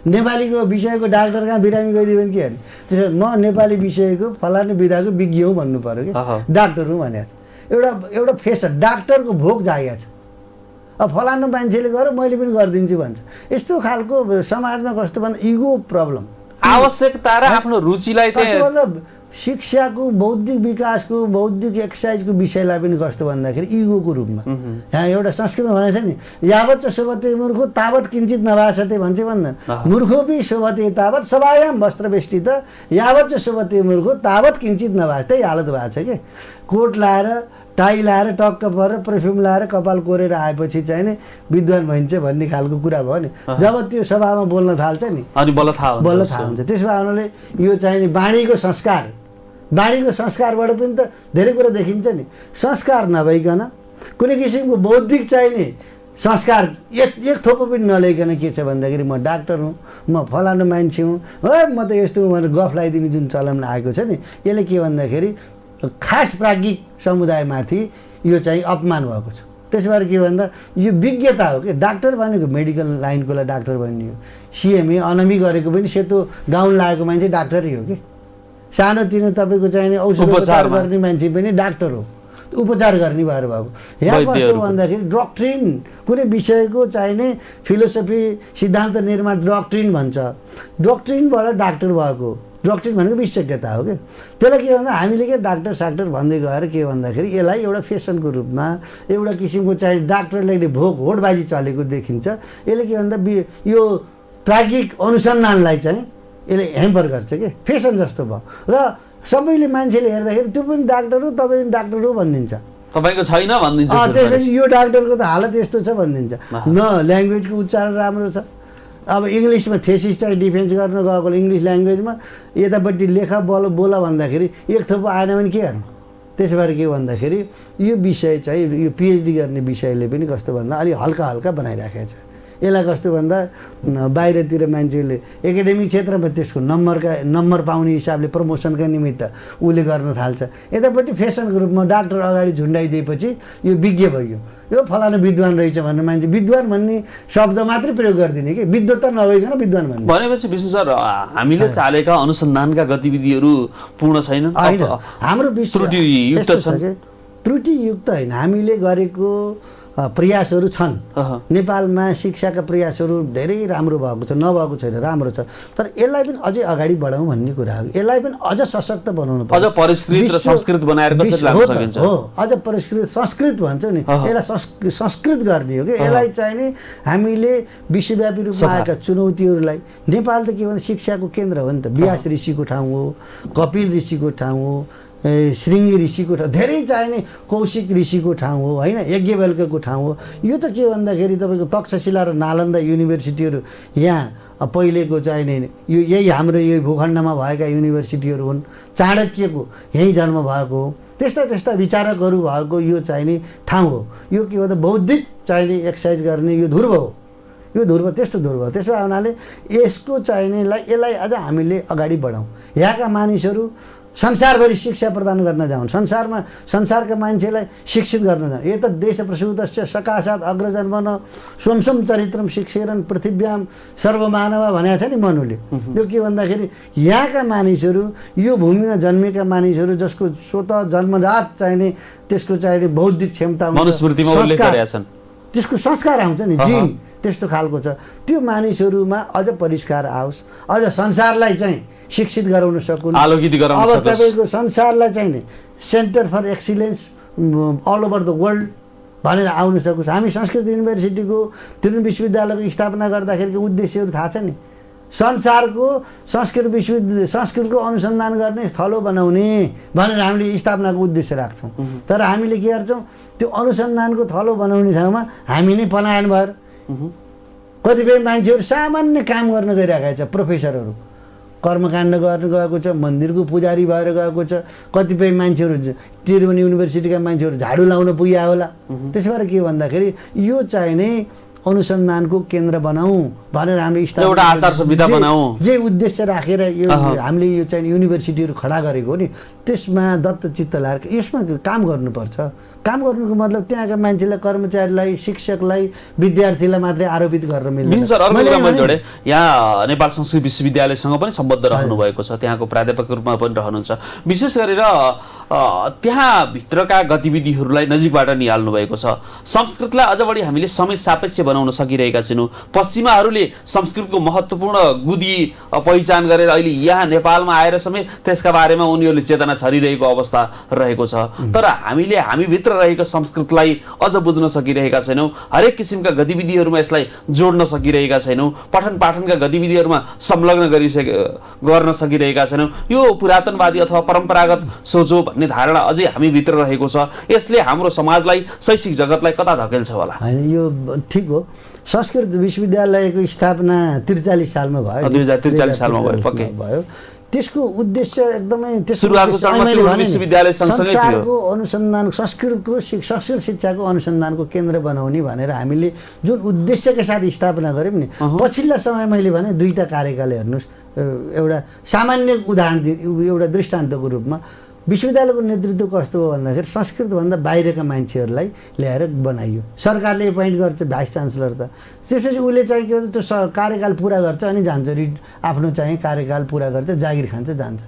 नेपालीको विषयको डाक्टर कहाँ बिरामी गइदियो भने के गर्ने? त्यसो म नेपाली विषयको फलानु विधाको विज्ञ हुँ भन्नु पऱ्यो कि डाक्टर हुँ भनेको छ। एउटा फेसन डाक्टरको भोक जागेको छ। अब फलानु मान्छेले गर मैले पनि गरिदिन्छु भन्छ। यस्तो खालको समाजमा कस्तो भन्दा इगो प्रब्लम, आवश्यकता र आफ्नो रुचिलाई शिक्षाको बौद्धिक विकासको बौद्धिक एक्सर्साइजको विषयलाई पनि कस्तो भन्दाखेरि इगोको रूपमा यहाँ एउटा संस्कृतमा भनेको छ नि यावत च शोभते मूर्खो तावत किञ्चित नभासते भन्छ भन्दैन मूर्खोपि शोभते तावत सभायाम वस्त्रवेष्टित यावत च शोभते मूर्खो तावत किञ्चित नभासते हालत भएको छ के कोट लाएर टाई लाएर टक्क परेर पर्फ्युम लाएर कपाल कोरेर आएपछि चाहिँ नि विद्वान भइन्छ भन्ने खालको कुरा भयो नि जब त्यो सभामा बोल्न थाल्छ नि अनि बल्ल थाहा हुन्छ त्यसो भए हुनाले यो चाहिँ नि बाणीको संस्कारबाट पनि त धेरै कुरा देखिन्छ नि संस्कार नभइकन कुनै किसिमको बौद्धिक चाहिने संस्कार एक थोपो पनि नल्याइकन के छ भन्दाखेरि म डाक्टर हुँ म फलानु मान्छे हुँ म त यस्तो भनेर गफ लगाइदिने जुन चलन आएको छ नि यसले के भन्दाखेरि खास प्राज्ञिक समुदायमाथि यो चाहिँ अपमान भएको छ त्यसो भएर के भन्दा यो विज्ञता हो कि डाक्टर भनेको मेडिकल लाइनकोलाई डाक्टर भन्ने हो सिएमए अनमी गरेको पनि सेतो गाउन लागेको मान्छे डाक्टरै हो कि सानोतिनो तपाईँको चाहिने औषध उपचार गर्ने मान्छे पनि डाक्टर हो उपचार गर्ने भएर भएको यहाँ कस्तो भन्दाखेरि डक्ट्रिन कुनै विषयको चाहिने फिलोसफी सिद्धान्त निर्माण डक्ट्रिन भन्छ डक्ट्रिनबाट डाक्टर भएको डक्ट्रिन भनेको विशेषज्ञता हो कि त्यसलाई के भन्दा हामीले के डाक्टर साक्टर भन्दै गएर के भन्दाखेरि यसलाई एउटा फेसनको रूपमा एउटा किसिमको चाहिँ डाक्टरले होडबाजी चलेको देखिन्छ यसले के भन्दा यो प्राज्ञिक अनुसन्धानलाई चाहिँ यसले ह्याम्पर गर्छ कि फेसन जस्तो भयो र सबैले मान्छेले हेर्दाखेरि त्यो पनि डाक्टर हो तपाईँ पनि डाक्टर हो भनिदिन्छ तपाईँको छैन भनिदिन्छ त्यसपछि यो डाक्टरको त हालत यस्तो छ भनिदिन्छ न ल्याङ्ग्वेजको उच्चारण राम्रो छ अब इङ्ग्लिसमा थेसिस चाहिँ डिफेन्स गर्न गएको इङ्ग्लिस ल्याङ्ग्वेजमा यतापट्टि लेखा बोल भन्दाखेरि एक थोपो आएन भने के गर्नु त्यसो भएर के भन्दाखेरि यो विषय चाहिँ यो पिएचडी गर्ने विषयले पनि कस्तो भन्दा अलि हल्का बनाइराखेको छ यसलाई कस्तो भन्दा बाहिरतिर मान्छेले एकाडेमिक क्षेत्रमा त्यसको नम्बर पाउने हिसाबले प्रमोसनका निमित्त उसले गर्न थाल्छ यतापट्टि फेसनको रूपमा डाक्टर अगाडि झुन्डाइदिएपछि यो विज्ञ भयो यो फलाना विद्वान रहेछ भन्ने मान्छे विद्वान भन्ने शब्द मात्रै प्रयोग गरिदिने कि विद्वत्ता नभइकन विद्वान भन्ने भनेपछि विष्णु सर हामीले चालेका अनुसन्धानका गतिविधिहरू पूर्ण छैनन् हाम्रो त्रुटियुक्त होइन हामीले गरेको प्रयासहरू छन् नेपालमा शिक्षाका प्रयासहरू धेरै राम्रो भएको छ नभएको छैन राम्रो छ तर यसलाई पनि अझै अगाडि बढाउँ भन्ने कुरा हो यसलाई पनि अझ सशक्त बनाउनु पर्छ अझ परिष्कृत र संस्कृत बनाएर कसरी लाग्न सकिन्छ हो अझ परिष्कृत संस्कृत भन्छौ नि यसलाई संस्कृत गर्ने हो कि यसलाई चाहिँ नि हामीले विश्वव्यापी रूपमा आएका चुनौतीहरूलाई नेपाल त के भन्छ शिक्षाको केन्द्र हो नि त व्यास ऋषिको ठाउँ हो कपिल ऋषिको ठाउँ हो श्रृङ्गी ऋषिको ठाउँ धेरै चाहिने कौशिक ऋषिको ठाउँ हो होइन यज्ञवल्क्यको ठाउँ हो यो त के भन्दाखेरि तपाईँको तक्षशिला र नालन्दा युनिभर्सिटीहरू यहाँ पहिलेको चाहिने यो यही हाम्रो यो भूखण्डमा भएका युनिभर्सिटीहरू हुन् चाणक्यको यहीँ जन्म भएको हो त्यस्ता विचारकहरू भएको यो चाहिने ठाउँ हो यो के भन्दा बौद्धिक चाहिने एक्सर्साइज गर्ने यो ध्रुव हो यो ध्रुव त्यस्तो ध्रुव त्यसो हुनाले यसको चाहिनेलाई यसलाई अझ हामीले अगाडि बढाउँ यहाँका मानिसहरू संसारभरि शिक्षा प्रदान गर्न जाउन् संसारका मान्छेलाई शिक्षित गर्न जाउँ एतत् देश प्रसूतस्य सकाशात् अग्रजन्मन स्वंसम चरित्रम शिक्षेरन पृथिव्याम सर्वमानव भनेको छ नि मनुले त्यो के भन्दाखेरि यहाँका मानिसहरू यो भूमिमा जन्मेका मानिसहरू जसको स्वतः जन्मजात चाहिने त्यसको चाहिने बौद्धिक क्षमता त्यसको संस्कार आउँछ नि जिन त्यस्तो खालको छ त्यो मानिसहरूमा अझ परिष्कार आओस् अझ संसारलाई चाहिँ शिक्षित गराउन सकुन् आलोकित गराउन सकुन् अब तपाईँको संसारलाई चाहिँ नि centre for excellence all over the world भनेर आउन सकोस् हामी संस्कृत युनिभर्सिटीको त्रिभुवन विश्वविद्यालयको स्थापना गर्दाखेरिको उद्देश्यहरू थाहा छ नि संसारको संस्कृतको अनुसन्धान गर्ने स्थलो बनाउने भनेर हामीले स्थापनाको उद्देश्य राख्छौँ तर हामीले के गर्छौँ त्यो अनुसन्धानको थलो बनाउने ठाउँमा हामी नै पलायन भएर कतिपय मान्छेहरू सामान्य काम गर्न गइरहेका छ प्रोफेसरहरू कर्मकाण्ड गर्न गएको छ मन्दिरको पुजारी भएर गएको छ कतिपय मान्छेहरू त्रिभुवन युनिभर्सिटीका मान्छेहरू झाडु लाउन पुग्या होला त्यसो भएर के भन्दाखेरि यो चाहिने अनुसन्धानको केन्द्र बनाऊ भनेर हामीले एउटा आचार संहिता बनाऊ जे उद्देश्य राखेर यो हामीले यो चाहिँ युनिभर्सिटीहरू खडा गरेको हो नि त्यसमा दत्तचित्त लाएर यसमा काम गर्नुपर्छ काम गर्नुको मतलब त्यहाँका मान्छेलाई कर्मचारीलाई शिक्षकलाई विद्यार्थीलाई मात्रै आरोपित गर्न मिल्दैन सर अर्को कुरा मैले जोडे यहाँ नेपाल संस्कृत विश्वविद्यालयसँग पनि सम्बद्ध रहनु भएको छ त्यहाँको प्राध्यापकको रूपमा पनि रहनुहुन्छ विशेष गरेर त्यहाँ भित्रका गतिविधिहरूलाई नजिकबाट निहाल्नु भएको छ। संस्कृतलाई अझ बढी हामीले समय सापेक्ष बनाउन सकिरहेका छैनौँ। पश्चिमाहरूले संस्कृतको महत्त्वपूर्ण गुदी पहिचान गरेर अहिले यहाँ नेपालमा आएर समेत त्यसका बारेमा उनीहरूले चेतना छरिरहेको अवस्था रहेको छ। तर हामीले हामीभित्र रहेको संस्कृतलाई अझ बुझ्न सकिरहेका छैनौँ। हरेक किसिमका गतिविधिहरूमा यसलाई जोड्न सकिरहेका छैनौँ। पठन पाठनका गतिविधिहरूमा संलग्न गर्न सकिरहेका छैनौँ। यो पुरातनवादी अथवा परम्परागत सोच हो भन्ने धारणा अझै हामीभित्र रहेको छ। यसले हाम्रो समाजलाई, शैक्षिक जगतलाई कता धकेल्छ होला? होइन, यो ठिक हो। संस्कृत विश्वविद्यालयको स्थापना 43 सालमा भयो, 2043 सालमा भयो। त्यसको उद्देश्य एकदमै सुरुवातको चरणमा विश्वविद्यालय सँगसँगै थियो। संसारको अनुसन्धान, संस्कृत शिक्षाको अनुसन्धानको केन्द्र बनाउने भनेर हामीले जुन उद्देश्यका साथ स्थापना गऱ्यौँ नि, पछिल्ला समय मैले भने 2टा कार्यकाल हेर्नुहोस्। एउटा सामान्य उदाहरण एउटा दृष्टान्तको रूपमा विश्वविद्यालयको नेतृत्व कस्तो हो भन्दाखेरि संस्कृतभन्दा बाहिरका मान्छेहरूलाई ल्याएर बनाइयो। सरकारले एपोइन्ट गर्छ भाइस चान्सलर त, त्यसपछि उसले चाहिँ के भन्छ त्यो कार्यकाल पुरा गर्छ अनि जान्छ, आफ्नो चाहिँ कार्यकाल पुरा गर्छ, जागिर खान्छ, जान्छ।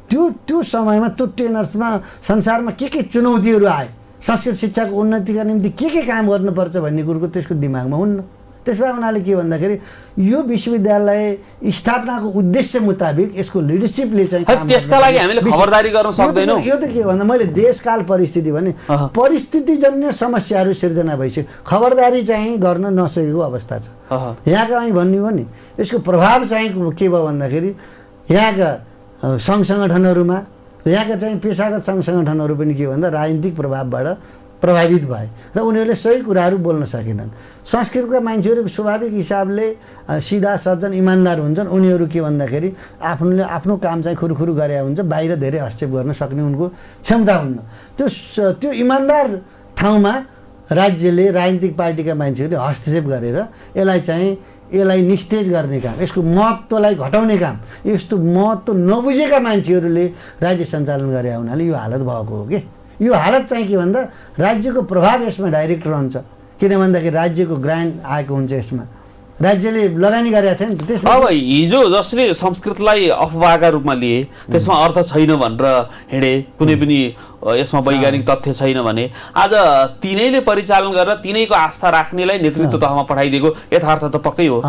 त्यो समयमा त्यो टेनर्समा संसारमा के चुनौतीहरू आए, संस्कृत शिक्षाको उन्नतिका निम्ति के काम गर्नुपर्छ भन्ने कुरोको त्यसको दिमागमा हुन्न। त्यसमा उनीहरूले के भन्दाखेरि यो विश्वविद्यालय स्थापनाको उद्देश्य मुताबिक यसको लिडरसिपले चाहिँ त्यसका लागि हामीले खबरदारी गर्न सक्दैनौँ। यो त के भन्दा मैले देशकाल परिस्थिति भने परिस्थितिजन्य समस्याहरू सिर्जना भइसक्यो, खबरदारी चाहिँ गर्न नसकेको अवस्था छ। यहाँका हामी भन्ने हो नि, यसको प्रभाव चाहिँ के भयो भन्दाखेरि यहाँका सङ्घ सङ्गठनहरूमा, यहाँका चाहिँ पेसागत सङ्घ सङ्गठनहरू पनि के भन्दा राजनीतिक प्रभावबाट प्रभावित भए र उनीहरूले सही कुराहरू बोल्न सकेनन्। संस्कृतका मान्छेहरू स्वाभाविक हिसाबले सिधा सज्जन इमान्दार हुन्छन्। उनीहरू के भन्दाखेरि आफ्नो काम चाहिँ खुरुखुरु गरे हुन्छ, बाहिर धेरै हस्तक्षेप गर्न सक्ने उनको क्षमता हुन्न। त्यो इमान्दार ठाउँमा राज्यले, राजनीतिक पार्टीका मान्छेहरूले हस्तक्षेप गरेर यसलाई निस्तेज गर्ने काम, यसको महत्त्वलाई घटाउने काम, यस्तो महत्त्व नबुझेका मान्छेहरूले राज्य सञ्चालन गरे हुनाले यो हालत भएको हो कि यो हालत चाहिँ के भन्दा राज्यको प्रभाव यसमा डाइरेक्ट रहन्छ। किन भन्दाखेरि राज्यको ग्रान्ट आएको हुन्छ, यसमा राज्यले लगानी गरेका छैन। त्यसमा अब हिजो जसले संस्कृतलाई अफवाहका रूपमा लिए, त्यसमा अर्थ छैन भनेर हिँडे, कुनै पनि यसमा वैज्ञानिक तथ्य छैन भने आज तिनैले परिचालन गरेर तिनैको आस्था राख्नेलाई नेतृत्व तहमा पठाइदिएको यथार्थ त पक्कै हो।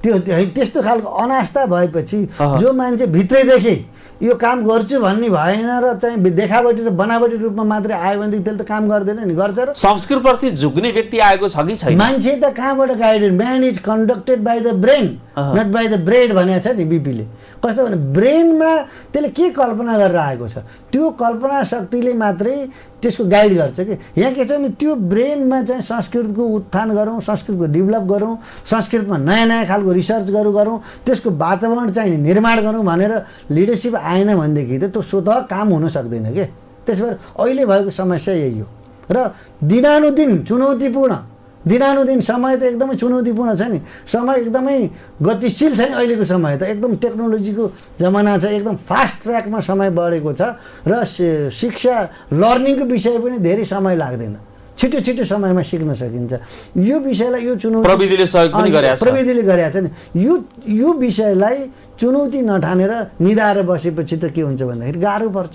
त्यस्तो खालको अनास्था भएपछि जो मान्छे भित्रैदेखि यो काम गर्छु भन्ने भएन र चाहिँ देखावटी र बनावटी रूपमा मात्रै आयो भनेदेखि त्यसले त काम गर्दैन नि, गर्छ र संस्कृतप्रति झुक्ने व्यक्ति आएको छ कि छैन? मान्छे त कहाँबाट guided, man is conducted by the brain not by the bread भनेको छ नि बिपीले। कस्तो भने ब्रेनमा त्यसले के कल्पना गरेर आएको छ, त्यो कल्पना शक्तिले मात्रै त्यसको गाइड गर्छ कि। यहाँ के छ भने त्यो ब्रेनमा चाहिँ संस्कृतको उत्थान गरौँ, संस्कृतको डेभलप गरौँ, संस्कृतमा नयाँ नयाँ खालको रिसर्च गरौँ, त्यसको वातावरण चाहिँ निर्माण गरौँ भनेर लिडरसिप आएन भनेदेखि त त्यो स्वतः काम हुन सक्दैन के। त्यस भएर अहिले भएको समस्या यही हो र दिनानुदिन चुनौतीपूर्ण, दिनानुदिन समय त एकदमै चुनौतीपूर्ण छ नि, समय एकदमै गतिशील छ नि। अहिलेको समय त एकदम टेक्नोलोजीको जमाना छ, एकदम फास्ट ट्र्याकमा समय बढेको छ र शिक्षा लर्निङको विषय पनि धेरै समय लाग्दैन, छिटो समयमा सिक्न सकिन्छ। यो विषयलाई यो चुनौती प्रविधिले सहयोग पनि गरेको छ नि। यो विषयलाई चुनौती नठानेर निधाएर बसेपछि त के हुन्छ भन्दाखेरि गाह्रो पर्छ।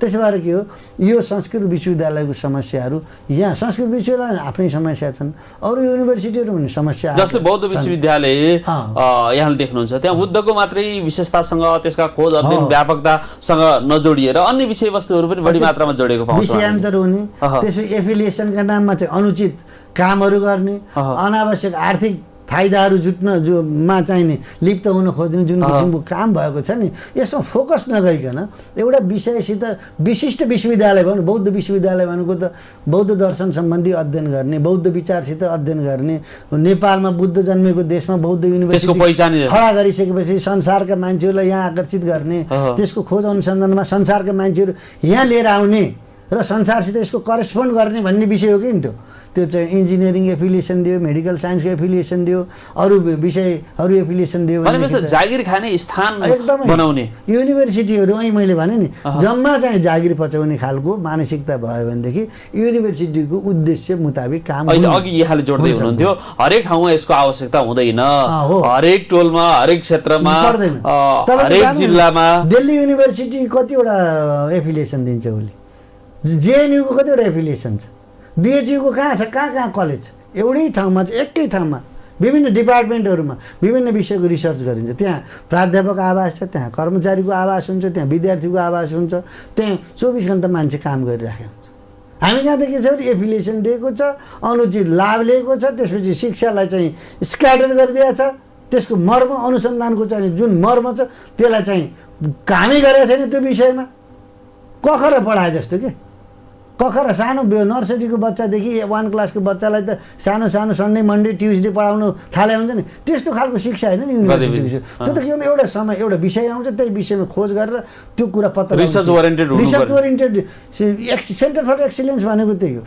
त्यसो भएर के हो, यो संस्कृत विश्वविद्यालयको समस्याहरू, यहाँ संस्कृत विश्वविद्यालय आफ्नै समस्या छन्, अरू युनिभर्सिटीहरू हुने समस्या जसले बौद्ध विश्वविद्यालय यहाँले देख्नुहुन्छ त्यहाँ बुद्धको मात्रै विशेषतासँग, त्यसका खोज अध्ययन व्यापकतासँग नजोडिएर अन्य विषयवस्तुहरू पनि बढी मात्रामा जोडेको पाउँछ। विषयान्तर हुने, त्यसपछि एफिलिएसनका नाममा चाहिँ अनुचित कामहरू गर्ने, अनावश्यक आर्थिक फाइदाहरू जुट्नमा चाहिने लिप्त हुन खोज्ने जुन किसिमको काम भएको छ नि, यसमा फोकस नगरिकन एउटा विषयसित विशिष्ट विश्वविद्यालय भनौँ, बौद्ध विश्वविद्यालय भनेको त बौद्ध दर्शन सम्बन्धी अध्ययन गर्ने, बौद्ध विचारसित अध्ययन गर्ने, नेपालमा बुद्ध जन्मेको देशमा बौद्ध युनिभर्सिटी खडा गरिसकेपछि संसारका मान्छेहरूलाई यहाँ आकर्षित गर्ने, त्यसको खोज अनुसन्धानमा संसारका मान्छेहरू यहाँ लिएर आउने र संसारसित यसको करेस्पोन्ड गर्ने भन्ने विषय हो कि नि। त्यो चाहिँ इन्जिनियरिङ एफिलिएसन दियो, मेडिकल साइन्सको एफिलिएसन दियो, अरू विषयहरू एफिलिएसन दियो, जागिर खाने स्थान एकदमै बनाउने युनिभर्सिटीहरू अहिले मैले भने नि जम्मा चाहिँ जागिर पचाउने खालको मानसिकता भयो भनेदेखि युनिभर्सिटीको उद्देश्य मुताबिक काम। अघि यहाँले जोड्दै हुनुहुन्थ्यो हरेक ठाउँमा यसको आवश्यकता हुँदैन, हरेक टोलमा, हरेक क्षेत्रमा, हरेक जिल्लामा। दिल्ली युनिभर्सिटी कतिवटा एफिलिएसन दिन्छ उसले? जेएनयुको कतिवटा एफिलिएसन छ, बिएचयुको कहाँ छ, कहाँ कलेज छ, एउटै ठाउँमा चाहिँ एकै ठाउँमा विभिन्न डिपार्टमेन्टहरूमा विभिन्न विषयको रिसर्च गरिन्छ। त्यहाँ प्राध्यापक आवास छ, त्यहाँ कर्मचारीको आवास हुन्छ, त्यहाँ विद्यार्थीको आवास हुन्छ, त्यहाँ 24 घन्टा मान्छे काम गरिराखेको हुन्छ। हामी कहाँ त के छ भने एफिलिएसन दिएको छ, अनुचित लाभ लिएको छ, त्यसपछि शिक्षालाई चाहिँ स्क्याटर गरिदिएको छ, त्यसको मर्म अनुसन्धानको चाहिँ जुन मर्म छ त्यसलाई चाहिँ कामै गरेको छैन। त्यो विषयमा कखरा पढाए जस्तो के, कखरा सानो नर्सरीको बच्चादेखि 1 क्लासको बच्चालाई त सानो सन्डे मन्डे ट्युसडे पढाउनु थाले हुन्छ नि, त्यस्तो खालको शिक्षा होइन नि युनिभर्सिटी। त्यो त के भन्दा एउटा समय एउटा विषय आउँछ, त्यही विषयमा खोज गरेर त्यो कुरा पत्ता research oriented centre for excellence भनेको त्यही हो।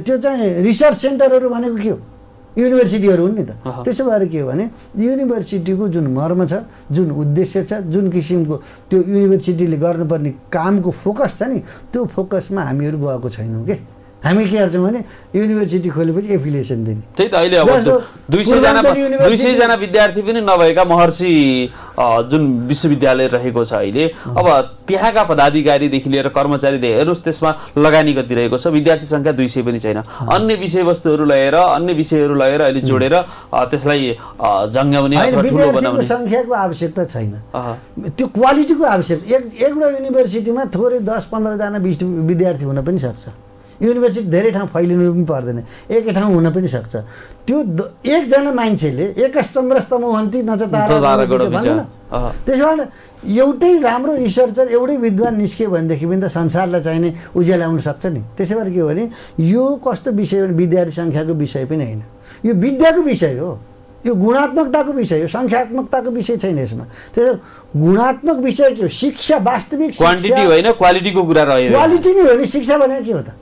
त्यो चाहिँ रिसर्च सेन्टरहरू भनेको के हो, युनिभर्सिटीहरू हुन् नि त। त्यसो भएर के हो भने युनिभर्सिटीको जुन मर्म छ, जुन उद्देश्य छ, जुन किसिमको त्यो युनिभर्सिटीले गर्नुपर्ने कामको फोकस छ नि, त्यो फोकसमा हामीहरू गएको छैनौँ के। हामी के गर्छौँ भने युनिभर्सिटी खोलेपछि एफिलिएसन दिने। त्यही त अहिले अब 200 जना विद्यार्थी पनि नभएका महर्षि जुन विश्वविद्यालय रहेको छ अहिले, अब त्यहाँका पदाधिकारीदेखि लिएर कर्मचारीदेखि हेर्नुहोस् त्यसमा लगानी कति रहेको छ, विद्यार्थी सङ्ख्या 200 पनि छैन। अन्य विषयवस्तुहरू लिएर अहिले जोडेर त्यसलाई जङ्ग्याउने अथवा ठुलो बनाउने सङ्ख्याको आवश्यकता छैन, त्यो क्वालिटीको आवश्यकता। एउटा युनिभर्सिटीमा थोरै 10-15 जना विद्यार्थी हुन पनि सक्छ। युनिभर्सिटी धेरै ठाउँ फैलिनु पनि पर्दैन, एकै ठाउँ हुन पनि सक्छ। त्यो एकजना मान्छेले एकश्चन्द्रस्तमोहन्ति नचतारा भन्दैन। त्यसो भएर एउटै राम्रो रिसर्चर एउटै विद्वान निस्क्यो भनेदेखि पनि त संसारलाई चाहिने उज्यालो आउन सक्छ नि। त्यसै भएर के हो भने यो कस्तो विषय भने विद्यार्थी सङ्ख्याको विषय पनि होइन, यो विद्याको विषय हो, यो गुणात्मकताको विषय हो, सङ्ख्यात्मकताको विषय छैन यसमा। त्यसो गुणात्मक विषय के हो, शिक्षा वास्तविक क्वान्टिटी होइन क्वालिटीको कुरा रह्यो। क्वालिटी नै हो नि, शिक्षा भनेको के हो त?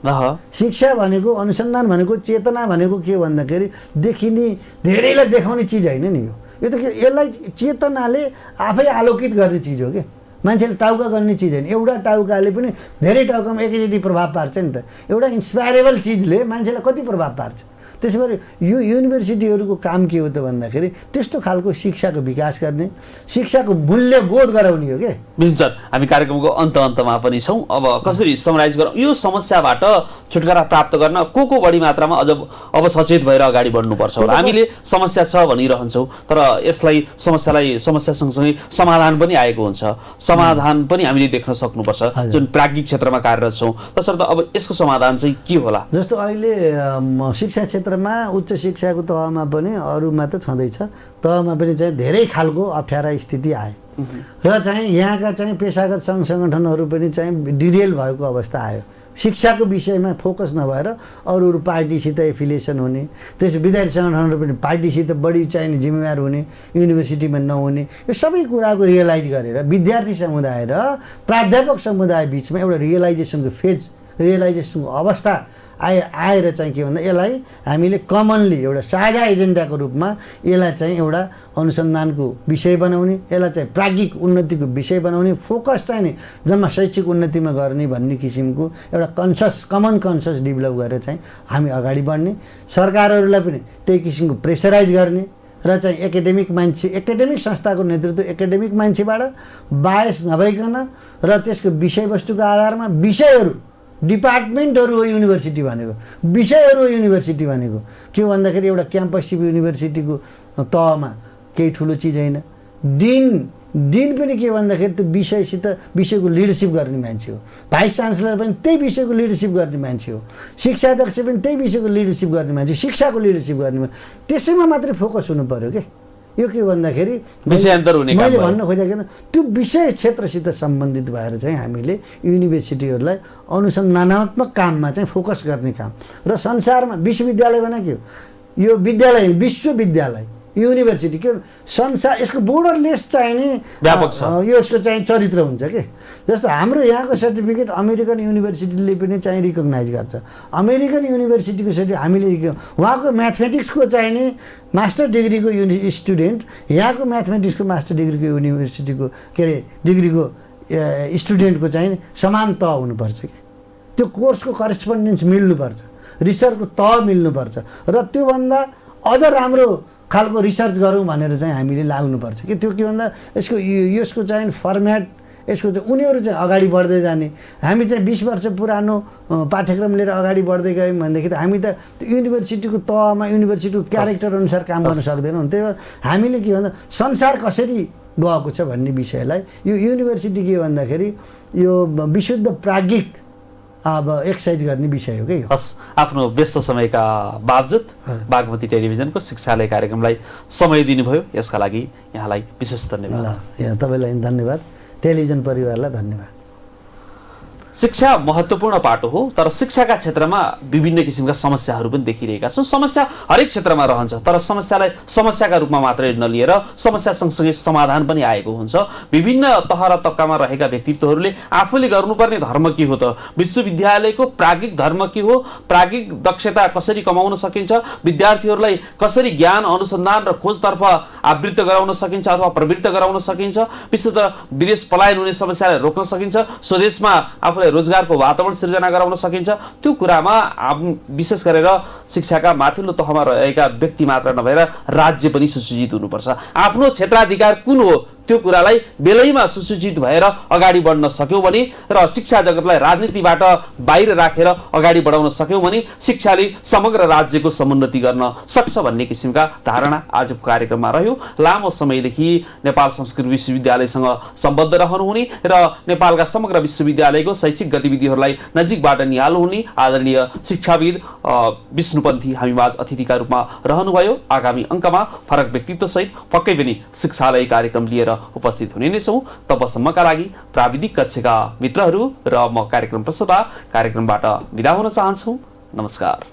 शिक्षा भनेको अनुसन्धान भनेको चेतना भनेको के भन्दाखेरि देखिने धेरैलाई देखाउने चिज होइन नि। यो त के, यसलाई चेतनाले आफै आलोकित गर्ने चिज हो कि, मान्छेले टाउका गर्ने चिज होइन। एउटा टाउकाले पनि धेरै टाउकामा एकैचोटि प्रभाव पार्छ नि त। एउटा इन्सपायरेबल चिजले मान्छेलाई कति प्रभाव पार्छ। त्यसै गरी यो युनिभर्सिटीहरूको काम के हो त भन्दाखेरि त्यस्तो खालको शिक्षाको विकास गर्ने, शिक्षाको मूल्यबोध गराउने हो के। विष्णु सर, हामी कार्यक्रमको अन्तमा पनि छौँ। अब कसरी समराइज गरौँ यो समस्याबाट छुटकारा प्राप्त गर्न को बढी मात्रामा अब सचेत भएर अगाडि बढ्नुपर्छ होला? हामीले समस्या छ भनिरहन्छौँ, तर समस्यालाई समस्या सँगसँगै समाधान पनि आएको हुन्छ, समाधान पनि हामीले देख्न सक्नुपर्छ जुन प्राज्ञिक क्षेत्रमा कार्यरत छौँ। तसर्थ अब यसको समाधान चाहिँ के होला? जस्तो अहिले शिक्षा क्षेत्रमा उच्च शिक्षाको तहमा पनि अरूमा त छँदैछ, तहमा पनि चाहिँ धेरै खालको अप्ठ्यारा स्थिति आयो र चाहिँ यहाँका चाहिँ पेसागत सङ्घ सङ्गठनहरू पनि चाहिँ डिरेल भएको अवस्था आयो। शिक्षाको विषयमा फोकस नभएर अरू पार्टीसित एफिलिएसन हुने, त्यस विद्यार्थी सङ्गठनहरू पनि पार्टीसित बढी चाहिने जिम्मेवार हुने, युनिभर्सिटीमा नहुने, यो सबै कुराको रियलाइज गरेर विद्यार्थी समुदाय र प्राध्यापक समुदाय बिचमा एउटा रियलाइजेसनको अवस्था आएर चाहिँ के भन्दा यसलाई हामीले कमनली एउटा साझा एजेन्डाको रूपमा यसलाई चाहिँ एउटा अनुसन्धानको विषय बनाउने, यसलाई चाहिँ प्राज्ञिक उन्नतिको विषय बनाउने, फोकस चाहिँ नि जम्मा शैक्षिक उन्नतिमा गर्ने भन्ने किसिमको एउटा कमन कन्सस डेभलप गरेर चाहिँ हामी अगाडि बढ्ने, सरकारहरूलाई पनि त्यही किसिमको प्रेसराइज गर्ने र चाहिँ एकाडेमिक संस्थाको नेतृत्व एकाडेमिक मान्छेबाट बायस नभइकन र त्यसको विषयवस्तुको आधारमा डिपार्टमेन्टहरू हो युनिभर्सिटी भनेको, विषयहरू हो युनिभर्सिटी भनेको। के भन्दाखेरि एउटा क्याम्पससिप युनिभर्सिटीको तहमा केही ठुलो चिज होइन। डिन पनि के भन्दाखेरि त्यो विषयको लिडरसिप गर्ने मान्छे हो, भाइस चान्सलर पनि त्यही विषयको लिडरसिप गर्ने मान्छे हो, शिक्षा अध्यक्ष पनि त्यही विषयको लिडरसिप गर्ने मान्छे, शिक्षाको लिडरसिप गर्ने मान्छे। त्यसैमा मात्रै फोकस हुनु पर्यो के। यो के भन्दाखेरि मैले भन्न खोजेको त्यो विषय क्षेत्रसित सम्बन्धित भएर चाहिँ हामीले युनिभर्सिटीहरूलाई अनुसन्धानात्मक काममा चाहिँ फोकस गर्ने काम र संसारमा विश्वविद्यालय भने के हो, यो विद्यालय विश्वविद्यालय युनिभर्सिटी के संसार यसको बोर्डरलेस चाहिने व्यापक छ, यो यसको चाहिँ चरित्र हुन्छ के। जस्तो हाम्रो यहाँको सर्टिफिकेट अमेरिकन युनिभर्सिटीले पनि चाहिँ रिकगनाइज गर्छ। अमेरिकन युनिभर्सिटीको सर्टिफिकेट हामीले उहाँको म्याथमेटिक्सको चाहिने मास्टर डिग्रीको स्टुडेन्ट यहाँको म्याथमेटिक्सको मास्टर डिग्रीको युनिभर्सिटीको के अरे डिग्रीको स्टुडेन्टको चाहिँ समान तह हुनुपर्छ कि, त्यो कोर्सको करेस्पोन्डेन्स मिल्नुपर्छ, रिसर्चको तह मिल्नुपर्छ र त्योभन्दा अझ राम्रो खालको रिसर्च गरौँ भनेर चाहिँ हामीले लाग्नुपर्छ कि। त्यो के भन्दा यसको चाहिँ फर्मेट यसको चाहिँ उनीहरू चाहिँ अगाडि बढ्दै जाने। हामी चाहिँ 20 वर्ष पुरानो पाठ्यक्रम लिएर अगाडि बढ्दै गयौँ भनेदेखि त हामी त त्यो युनिभर्सिटीको तहमा युनिभर्सिटीको क्यारेक्टर अनुसार काम गर्न सक्दैनौँ। त्यही भएर हामीले के भन्दा संसार कसरी गएको छ भन्ने विषयलाई यो युनिभर्सिटी के भन्दाखेरि यो विशुद्ध प्राज्ञिक अब एक्सर्साइज गर्ने विषय हो कि यो। हस्, आफ्नो व्यस्त समयका बावजुद बागमती टेलिभिजनको शिक्षालय कार्यक्रमलाई समय दिनुभयो, यसका लागि यहाँलाई विशेष धन्यवाद। ल, तपाईँलाई धन्यवाद, टेलिभिजन परिवारलाई धन्यवाद। शिक्षा महत्त्वपूर्ण पाटो हो, तर शिक्षाका क्षेत्रमा विभिन्न किसिमका समस्याहरू पनि देखिरहेका छन्। समस्या हरेक क्षेत्रमा रहन्छ, तर समस्यालाई समस्याका रूपमा मात्रै नलिएर समस्या सँगसँगै समाधान पनि आएको हुन्छ। विभिन्न तह र तबकामा रहेका व्यक्तित्वहरूले आफूले गर्नुपर्ने धर्म के हो त, विश्वविद्यालयको प्राज्ञिक धर्म के हो, प्राज्ञिक दक्षता कसरी कमाउन सकिन्छ, विद्यार्थीहरूलाई कसरी ज्ञान अनुसन्धान र खोजतर्फ आवृत्त गराउन सकिन्छ अथवा प्रवृत्त गराउन सकिन्छ, विशेषतः विदेश पलायन हुने समस्यालाई रोक्न सकिन्छ, स्वदेशमा आफूलाई रोजगारको वातावरण सिर्जना गराउन सकिन्छ, त्यो कुरामा विशेष गरेर शिक्षाका माथिल्लो तहमा रहेका व्यक्ति मात्र नभएर राज्य पनि सुसज्जित हुनुपर्छ। आफ्नो क्षेत्राधिकार कुन हो त्यो कुरालाई बेलैमा सुसूचित भएर अगाडि बढ्न सक्यौँ भने र शिक्षा जगतलाई राजनीतिबाट बाहिर राखेर अगाडि बढाउन सक्यौँ भने शिक्षाले समग्र राज्यको समुन्नति गर्न सक्छ भन्ने किसिमका धारणा आजको कार्यक्रममा रह्यो। लामो समयदेखि नेपाल संस्कृत विश्वविद्यालयसँग सम्बद्ध रहनुहुने र नेपालका समग्र विश्वविद्यालयको शैक्षिक गतिविधिहरूलाई नजिकबाट निहाल्नुहुने आदरणीय शिक्षाविद विष्णुपन्थी हामीमाझ अतिथिका रूपमा रहनुभयो। आगामी अङ्कमा फरक व्यक्तित्वसहित पक्कै पनि शिक्षालय कार्यक्रम लिएर उपस्थित हुने नै छौँ। तबसम्मका लागि प्राविधिक कक्षका मित्रहरू र म कार्यक्रम प्रस्तुता कार्यक्रमबाट बिदा हुन चाहन्छु। नमस्कार।